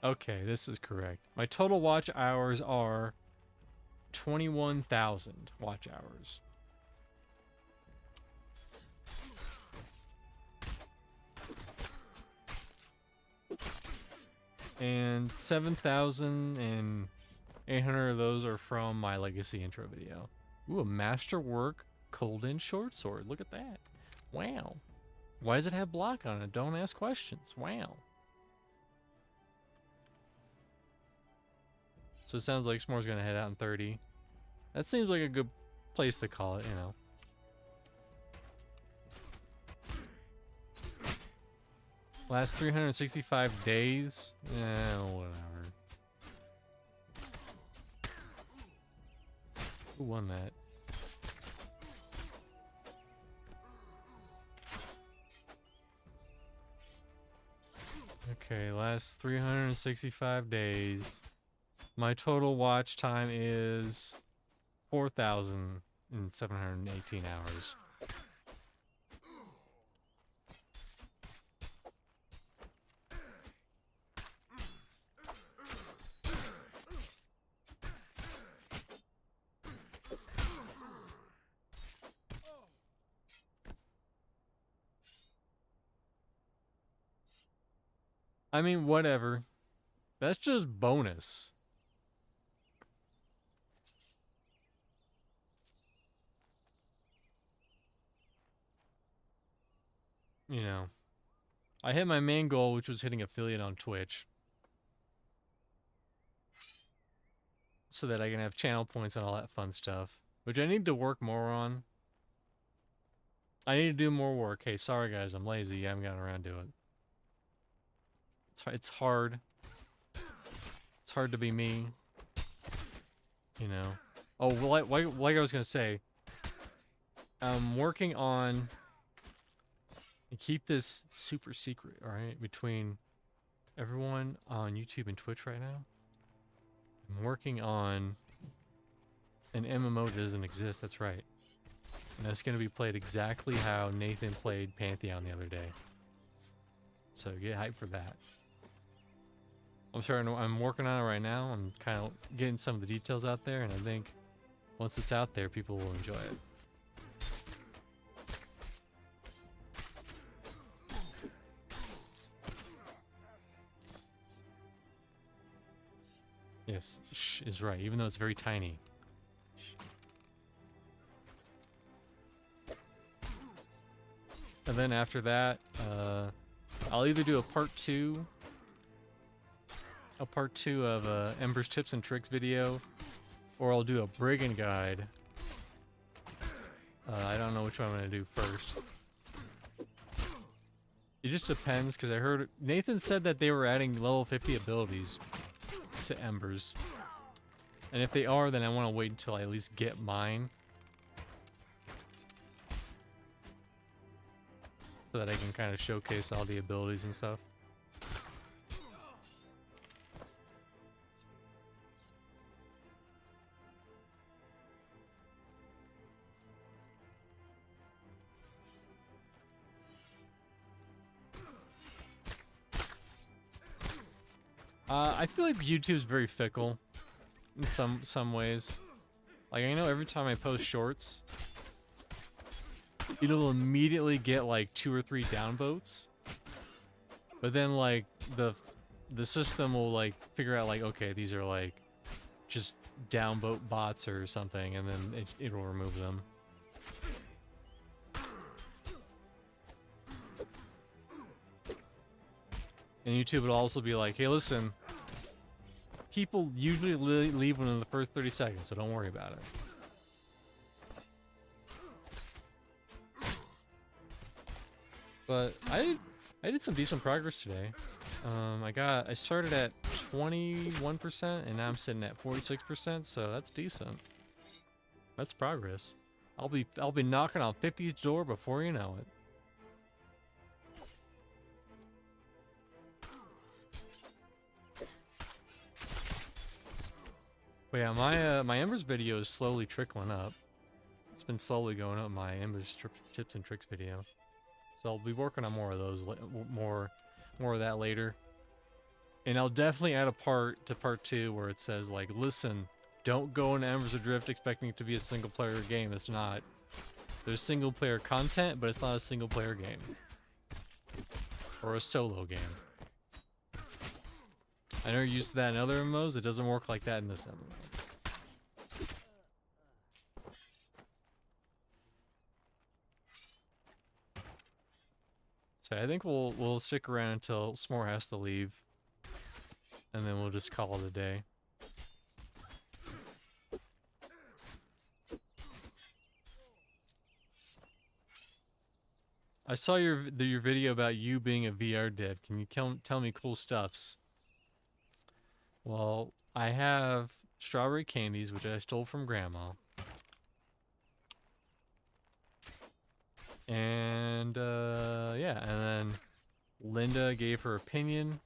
A: Okay, this is correct. My total watch hours are 21,000 watch hours. And 7,800 of those are from my Legacy intro video. Ooh, a Masterwork Colden short sword. Look at that. Wow. Why does it have block on it? Don't ask questions. Wow. So it sounds like S'more's gonna head out in 30. That seems like a good place to call it, you know. Last 365 days? Eh, whatever. Who won that? Okay, last 365 days. My total watch time is 4,718 hours. I mean, whatever. That's just bonus. You know. I hit my main goal, which was hitting affiliate on Twitch. So that I can have channel points and all that fun stuff. Which I need to work more on. I need to do more work. Hey, sorry guys, I'm lazy. I haven't gotten around to it. It's hard. It's hard to be me. You know. Oh, well, like I was gonna say, I'm working on, and keep this super secret, alright, between everyone on YouTube and Twitch right now. I'm working on an MMO that doesn't exist, that's right. And that's going to be played exactly how Nathan played Pantheon the other day. So get hyped for that. I'm working on it right now. I'm kind of getting some of the details out there, and I think once it's out there, people will enjoy it. Yes, shh is right, even though it's very tiny. And then after that, I'll either do a part two of Embers tips and tricks video, or I'll do a Brigand guide. I don't know which one I'm gonna do first. It just depends, because I heard Nathan said that they were adding level 50 abilities to Embers, and if they are, then I want to wait until I at least get mine, so that I can kind of showcase all the abilities and stuff. I feel like YouTube's very fickle in some ways. Like, I know every time I post shorts, it'll immediately get like 2 or 3 downvotes. But then like the system will like figure out like, okay, these are like just downvote bots or something, and then it'll remove them. And YouTube will also be like, hey, listen, people usually leave within the first 30 seconds, so don't worry about it. But I did some decent progress today. I started at 21%, and now I'm sitting at 46%, so that's decent. That's progress. I'll be knocking on 50's door before you know it. But yeah, my Embers video is slowly trickling up. It's been slowly going up, my Embers tips and tricks video. So I'll be working on more of those, more of that later. And I'll definitely add a part two where it says like, listen, don't go into Embers Adrift expecting it to be a single player game. It's not. There's single player content, but it's not a single player game. Or a solo game. I know you're used to that in other MMOs, it doesn't work like that in this MMO. So I think we'll stick around until S'more has to leave, and then we'll just call it a day. I saw your video about you being a VR dev. Can you tell me cool stuffs? Well, I have strawberry candies, which I stole from Grandma. And, yeah, and then Linda gave her opinion.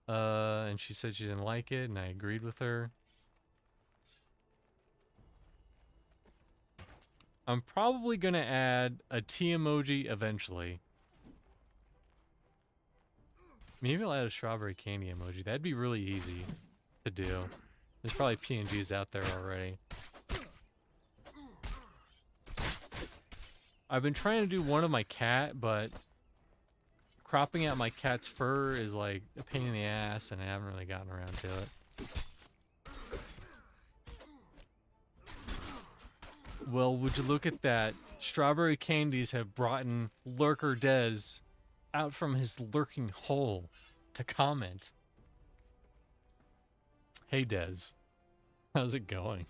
A: And she said she didn't like it, and I agreed with her. I'm probably gonna add a T emoji eventually. Maybe I'll add a strawberry candy emoji. That'd be really easy to do. There's probably PNGs out there already. I've been trying to do one of my cat, but cropping out my cat's fur is like a pain in the ass, and I haven't really gotten around to it. Well, would you look at that? Strawberry Candies have brought in Lurker Dez out from his lurking hole to comment. Hey, Dez. How's it going?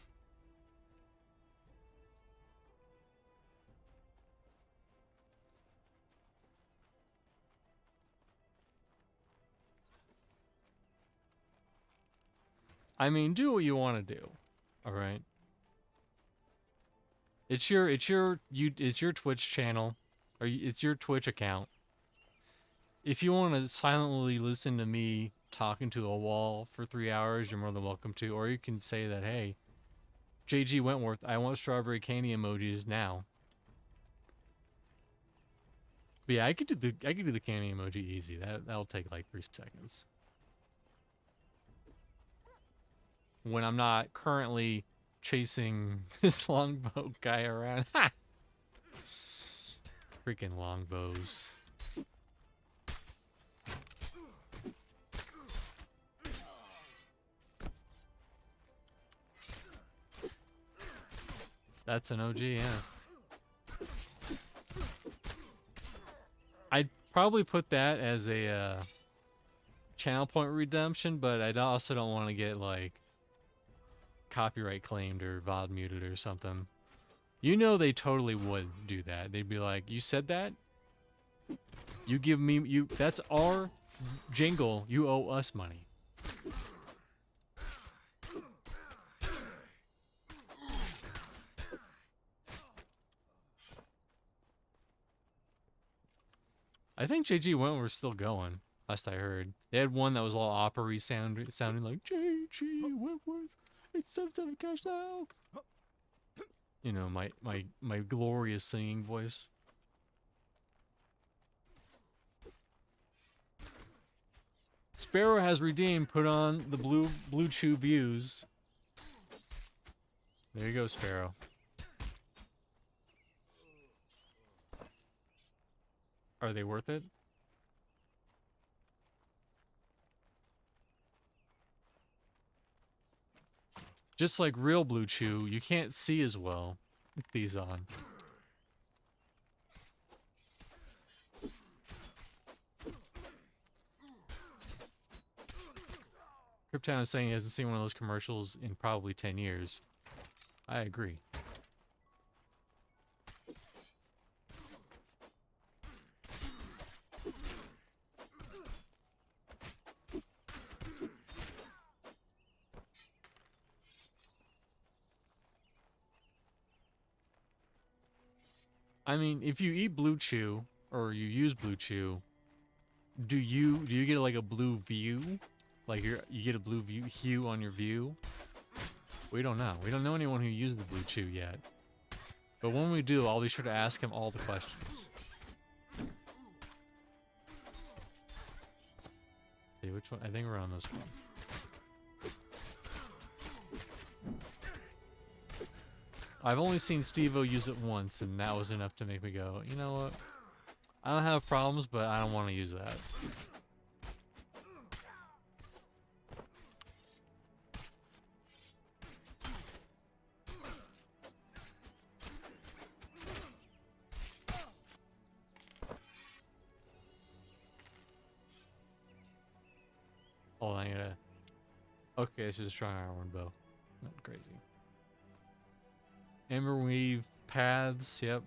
A: I mean, do what you want to do. All right. It's your Twitch channel, or it's your Twitch account. If you want to silently listen to me talking to a wall for 3 hours, you're more than welcome to. Or you can say that, hey, JG Wentworth, I want strawberry candy emojis now. But yeah, I could do the candy emoji easy. That'll take like 3 seconds. When I'm not currently chasing this longbow guy around. Ha! Freaking longbows. That's an OG, yeah. I'd probably put that as a channel point redemption, but I also don't want to get like copyright claimed or VOD muted or something. You know they totally would do that. They'd be like, "You said that? You give me that's our jingle. You owe us money." I think JG Wentworth's still going, last I heard. They had one that was all opera-y sounding like JG Wentworth. It's 7 cash now. You know, my glorious singing voice. Sparrow has redeemed, put on the blue chew views. There you go, Sparrow. Are they worth it? Just like real Blue Chew, you can't see as well with these on. Cryptown is saying he hasn't seen one of those commercials in probably 10 years. I agree. I mean, if you eat Blue Chew or you use Blue Chew, do you get like a blue view? Like you get a blue hue on your view? We don't know. We don't know anyone who uses the Blue Chew yet. But when we do, I'll be sure to ask him all the questions. Let's see which one. I think we're on this one. I've only seen Steve-O use it once, and that was enough to make me go, you know what? I don't have problems, but I don't want to use that. Hold on, I gotta... Okay, it's just a strong iron bow. Not crazy. Emberweave paths, yep.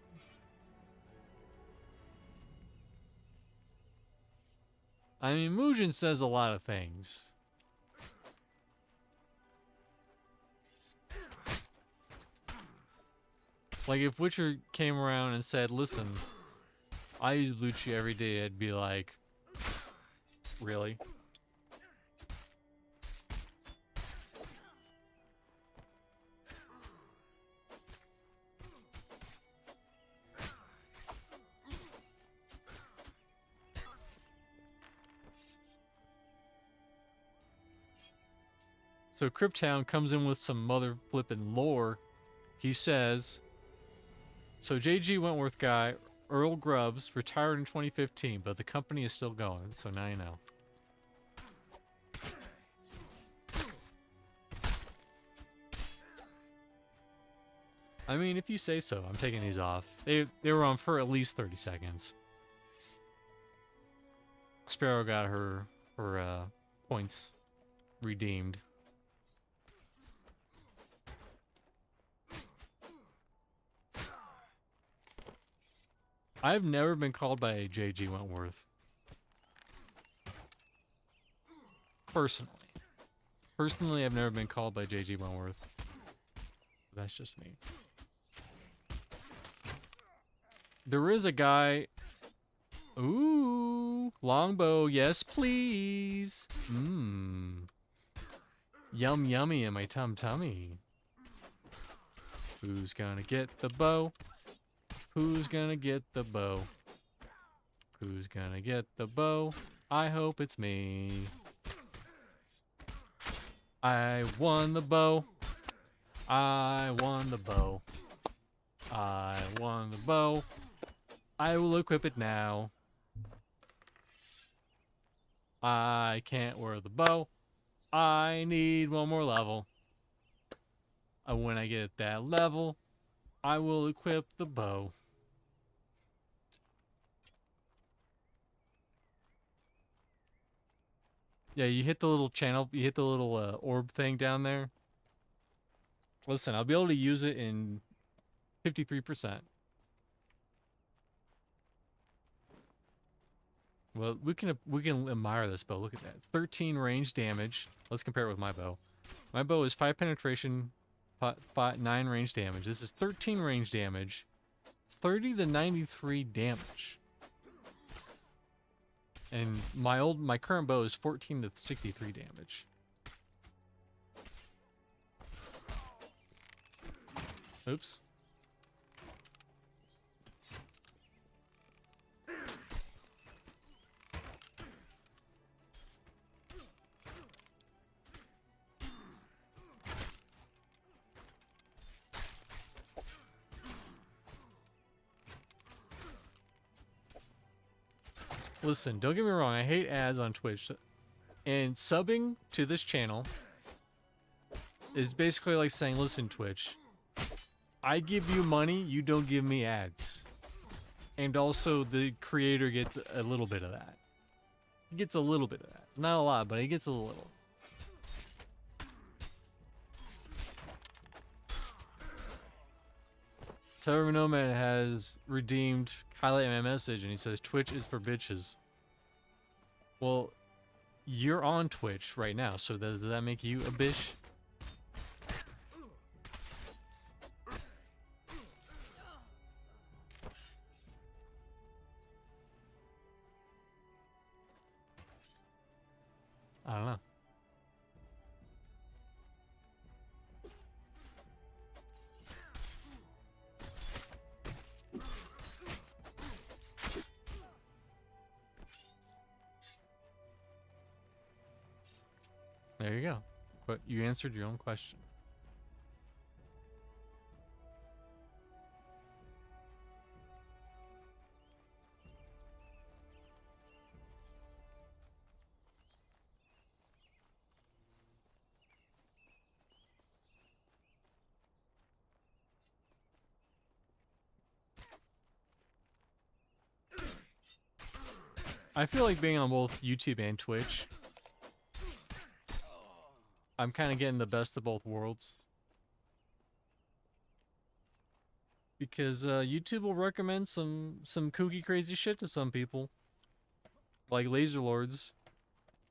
A: I mean, Muujin says a lot of things. Like, if Witcher came around and said, listen, I use Blue Chew every day, I'd be like, really? So Cryptown comes in with some mother flippin' lore. He says, so JG Wentworth guy, Earl Grubbs retired in 2015, but the company is still going, so now you know. I mean, if you say so, I'm taking these off. They were on for at least 30 seconds. Sparrow got her points redeemed. I've never been called by a JG Wentworth. Personally. Personally, I've never been called by JG Wentworth. That's just me. There is a guy... Ooh, longbow, yes please. Mmm. Yum yummy in my tum-tummy. Who's gonna get the bow? Who's gonna get the bow? Who's gonna get the bow? I hope it's me. I won the bow. I won the bow. I won the bow. I will equip it now. I can't wear the bow. I need one more level. And when I get that level, I will equip the bow. Yeah, you hit the little channel, you hit the little orb thing down there. Listen, I'll be able to use it in 53%. Well, we can admire this bow. Look at that. 13 range damage. Let's compare it with my bow. My bow is 5 penetration, 9 range damage. This is 13 range damage, 30 to 93 damage. And my current bow is 14 to 63 damage. Oops. Listen, don't get me wrong, I hate ads on Twitch. And subbing to this channel is basically like saying, listen, Twitch, I give you money, you don't give me ads. And also the creator gets a little bit of that. He gets a little bit of that. Not a lot, but he gets a little. Cyber Nomad has redeemed highlight my message and he says Twitch is for bitches. Well, you're on Twitch right now, so does that make you a bitch? I don't know. There you go. But you answered your own question. I feel like being on both YouTube and Twitch, I'm kind of getting the best of both worlds. Because YouTube will recommend some kooky crazy shit to some people. Like Laser Lords.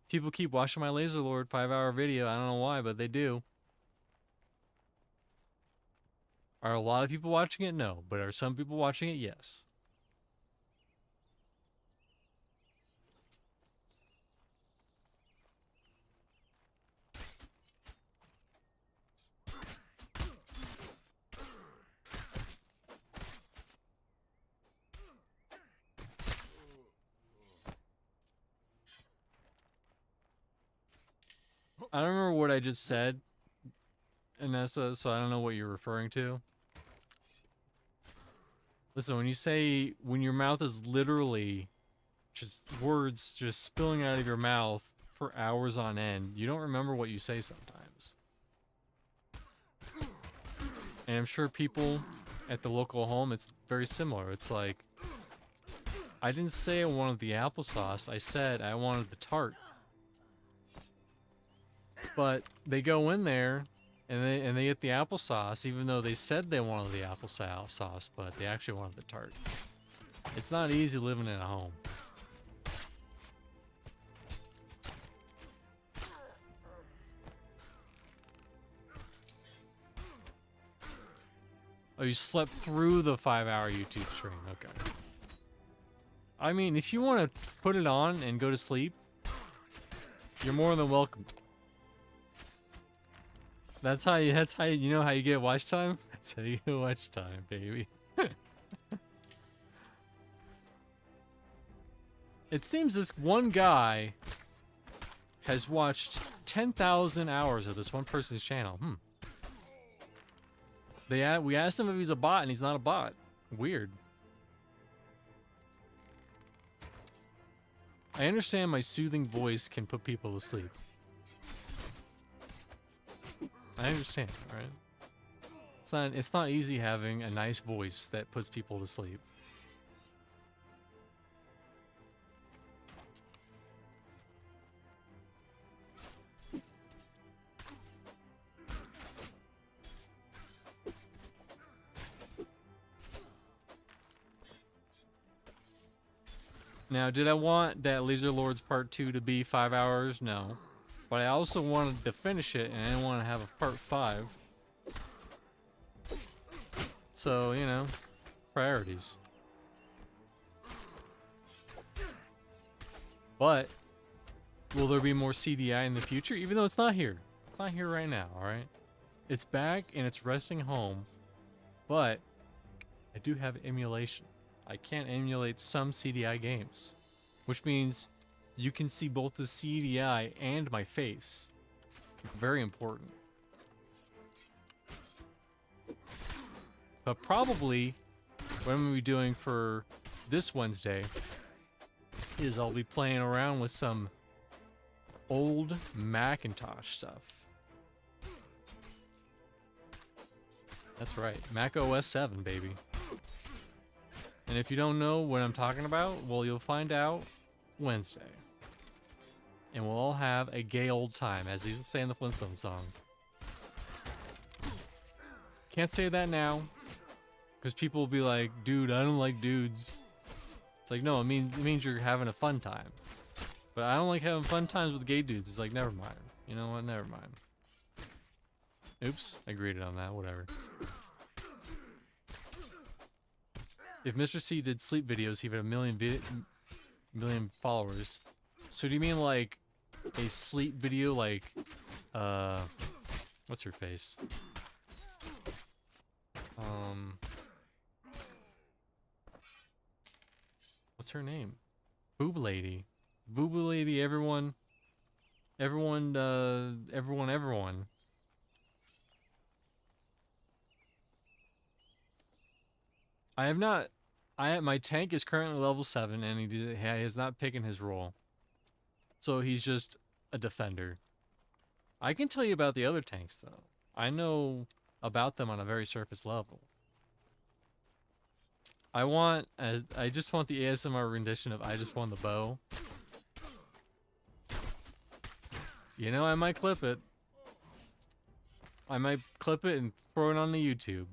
A: People keep watching my Laser Lord 5-hour video. I don't know why, but they do. Are a lot of people watching it? No. But are some people watching it? Yes. I don't remember what I just said, Anessa, so I don't know what you're referring to. Listen, when your mouth is literally just words just spilling out of your mouth for hours on end, you don't remember what you say sometimes. And I'm sure people at the local home, it's very similar. It's like, I didn't say I wanted the applesauce, I said I wanted the tart. But they go in there and they get the applesauce, even though they said they wanted the applesauce, but they actually wanted the tart. It's not easy living in a home. Oh, you slept through the 5-hour YouTube stream. Okay. I mean, if you want to put it on and go to sleep, you're more than welcome to. That's how you know how you get watch time? That's how you get watch time, baby. It seems this one guy has watched 10,000 hours of this one person's channel. We asked him if he's a bot, and he's not a bot. Weird. I understand my soothing voice can put people to sleep. I understand, right? It's not easy having a nice voice that puts people to sleep. Now, did I want that Laser Lords Part 2 to be 5 hours? No. But I also wanted to finish it, and I didn't want to have a Part 5. So, you know, priorities. But, will there be more CDI in the future? Even though it's not here. It's not here right now, alright? It's back, and it's resting home. But, I do have emulation. I can't emulate some CDI games, which means you can see both the CDI and my face. Very important. But probably what I'm going to be doing for this Wednesday is I'll be playing around with some old Macintosh stuff. That's right, Mac OS 7, baby. And if you don't know what I'm talking about, well, you'll find out Wednesday. And we'll all have a gay old time, as they used to say in the Flintstones song. Can't say that now, because people will be like, dude, I don't like dudes. It's like, no, it means you're having a fun time. But I don't like having fun times with gay dudes. It's like, never mind. You know what? Never mind. Oops, I agreed on that, whatever. If Mr. C did sleep videos, he would have a million followers. So do you mean like a sleep video like, what's her face? What's her name? Boob Lady. Boob Lady, everyone. My tank is currently level 7, and he has not taken his role. So he's just a defender. I can tell you about the other tanks, though. I know about them on a very surface level. I just want the ASMR rendition of I Just Won the Bow. You know, I might clip it. I might clip it and throw it on the YouTube.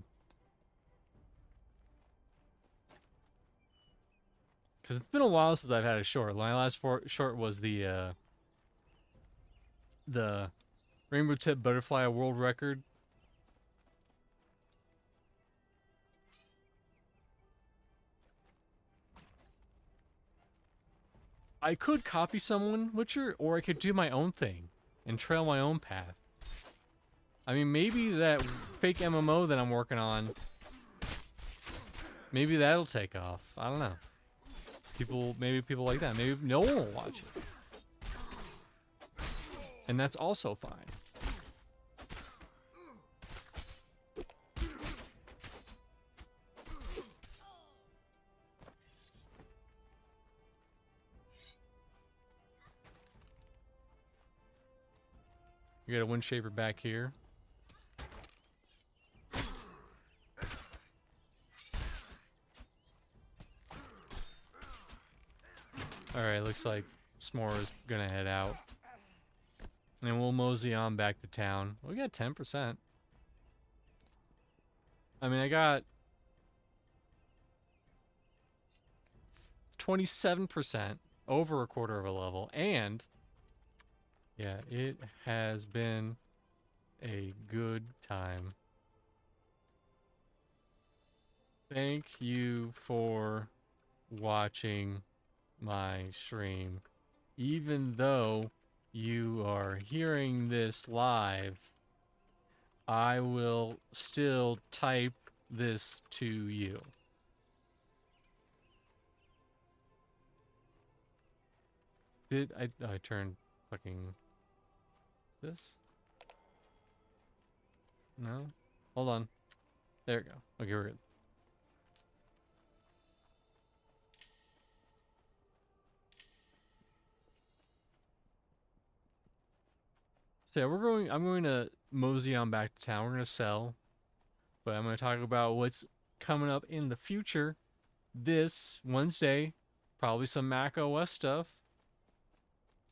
A: Because it's been a while since I've had a short. My last short was the Rainbow Tip Butterfly World Record. I could copy someone, Witcher, or I could do my own thing and trail my own path. I mean, maybe that fake MMO that I'm working on, maybe that'll take off. I don't know. Maybe people like that. Maybe no one will watch it. And that's also fine. We got a wind shaper back here. Alright, looks like S'more is gonna head out. And we'll mosey on back to town. We got 10%. I mean, I got 27%, over a quarter of a level, and yeah, it has been a good time. Thank you for watching my stream. Even though you are hearing this live, I will still type this to you. I turned fucking... Is this? No? Hold on. There we go. Okay, we're good. So yeah, I'm going to mosey on back to town. We're going to sell. But I'm going to talk about what's coming up in the future. This Wednesday, probably some Mac OS stuff.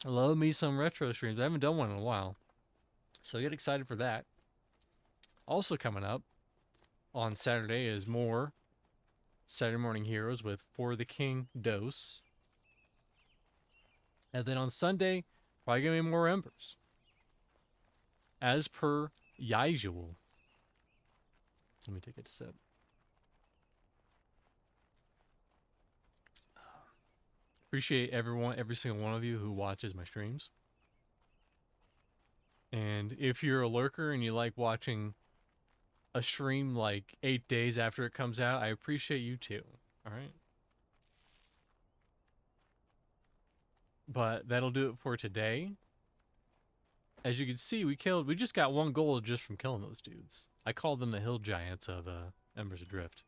A: I love me some retro streams. I haven't done one in a while. So get excited for that. Also coming up on Saturday is more Saturday Morning Heroes with For the King Dose. And then on Sunday, probably going to be more Embers. As per usual. Let me take a sip. Appreciate every single one of you who watches my streams. And if you're a lurker and you like watching a stream like 8 days after it comes out, I appreciate you too. All right. But that'll do it for today. As you can see, we just got 1 gold just from killing those dudes. I call them the hill giants of Embers Adrift.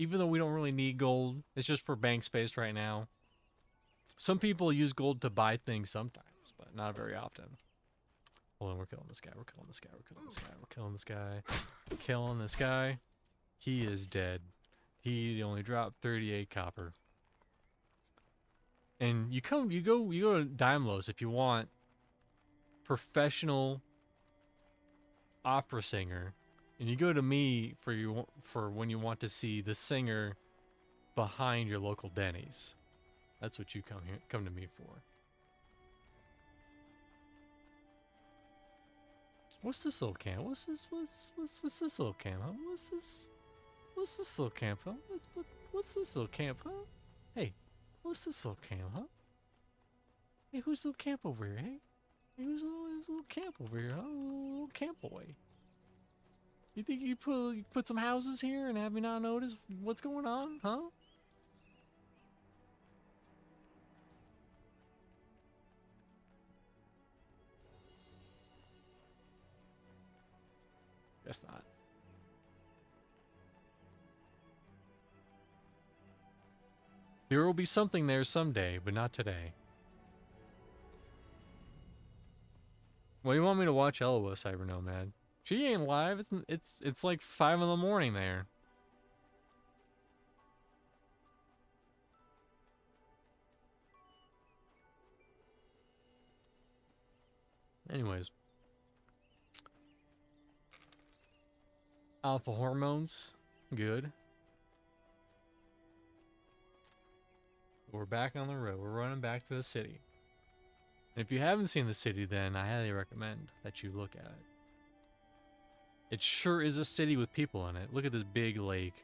A: Even though we don't really need gold, it's just for bank space right now. Some people use gold to buy things sometimes, but not very often. Hold on, we're killing this guy, we're killing this guy, we're killing this guy, we're killing this guy. Killing this guy. He is dead. He only dropped 38 copper. And you go to Daimlos if you want professional opera singer, and you go to me for when you want to see the singer behind your local Denny's. That's what you come to me for. What's this little camp? What's this little camp? Huh? What's this little camp? Huh? What's this little camp? Huh? Hey, what's this little camp? Huh? Hey, who's the little camp over here? Hey, who's the little camp over here? Huh? Little camp boy. You think you put some houses here and have me not notice what's going on? Huh? Guess not. There will be something there someday, but not today. What do you want me to watch Eloa, Cyber Nomad? She ain't live. It's like 5 in the morning there. Anyways. Alpha hormones. Good. We're back on the road. We're running back to the city. And if you haven't seen the city, then I highly recommend that you look at it. It sure is a city with people in it. Look at this big lake.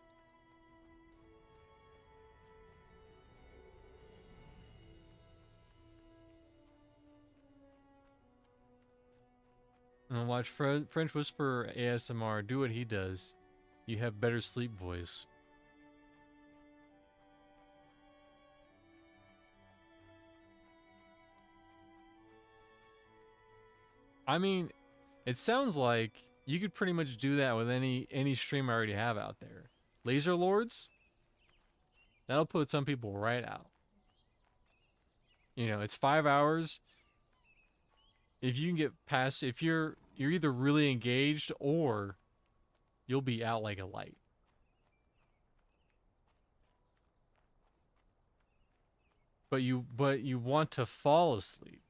A: And watch French Whisperer ASMR do what he does. You have better sleep voice. I mean, it sounds like you could pretty much do that with any stream I already have out there. Laser Lords? That'll put some people right out. You know, it's 5 hours. If you can get past, if you're either really engaged or you'll be out like a light. But you want to fall asleep.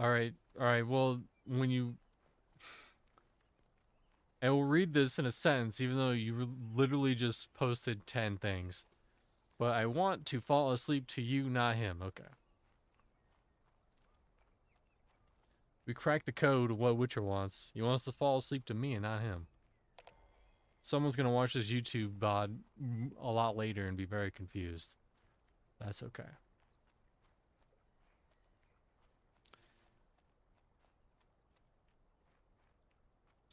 A: All right. Well, when you I will read this in a sentence, even though you literally just posted 10 things. But I want to fall asleep to you, not him. Okay. We cracked the code of what Witcher wants. He wants to fall asleep to me and not him. Someone's going to watch this YouTube VOD a lot later and be very confused. That's okay.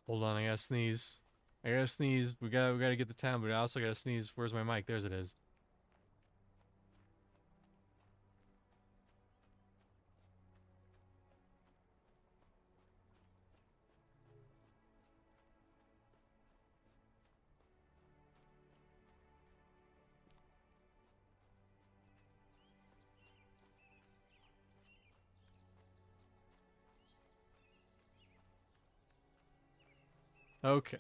A: Hold on, I gotta sneeze. I gotta sneeze. We gotta get the town, but I also gotta sneeze. Where's my mic? There's it is. Okay.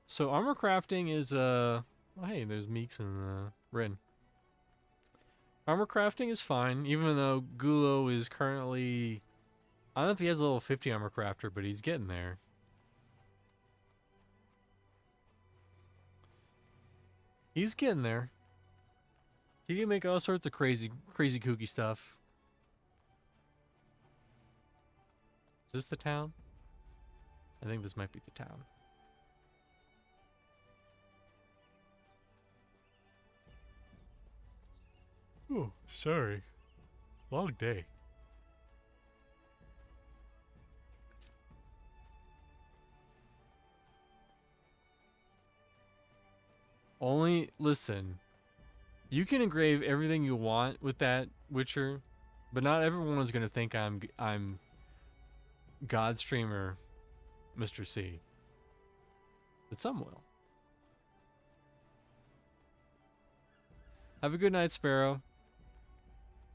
A: So armor crafting is oh, hey, there's Meeks and Rin. Armor crafting is fine, even though Gulo is currently, I don't know if he has a level 50 armor crafter, but he's getting there. He's getting there. He can make all sorts of crazy kooky stuff. Is this the town? I think this might be the town. Oh, sorry. Long day. Only, listen. You can engrave everything you want with that Witcher, but not everyone is going to think I'm God streamer Mr. C. But some will. Have a good night, Sparrow.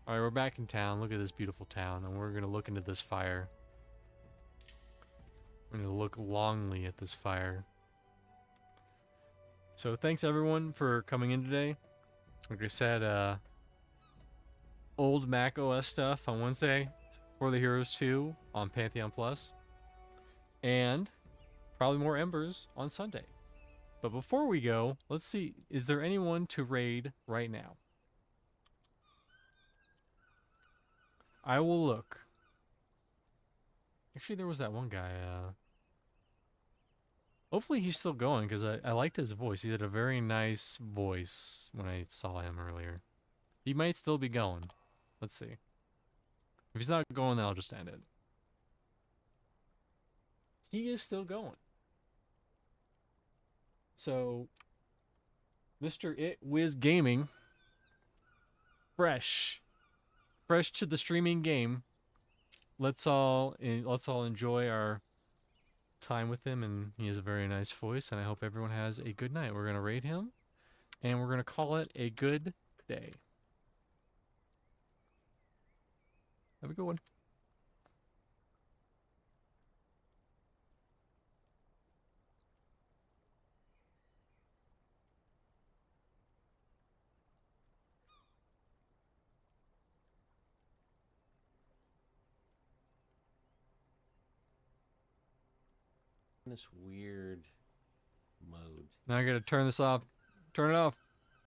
A: Alright, we're back in town. Look at this beautiful town, and we're going to look into this fire. We're going to look longly at this fire. So thanks everyone for coming in today. Like I said, old Mac OS stuff on Wednesday for the Heroes 2 on Pantheon Plus. And probably more Embers on Sunday. But before we go, let's see, is there anyone to raid right now? I will look. Actually, there was that one guy. Hopefully he's still going, because I liked his voice. He had a very nice voice when I saw him earlier. He might still be going. Let's see. If he's not going, then I'll just end it. He is still going. So, Mr. It Wiz Gaming, fresh to the streaming game. Let's all enjoy our time with him, and he has a very nice voice, and I hope everyone has a good night. We're gonna raid him, and we're gonna call it a good day. Have a good one.
B: This weird mode.
A: Now I gotta turn this off. Turn it off.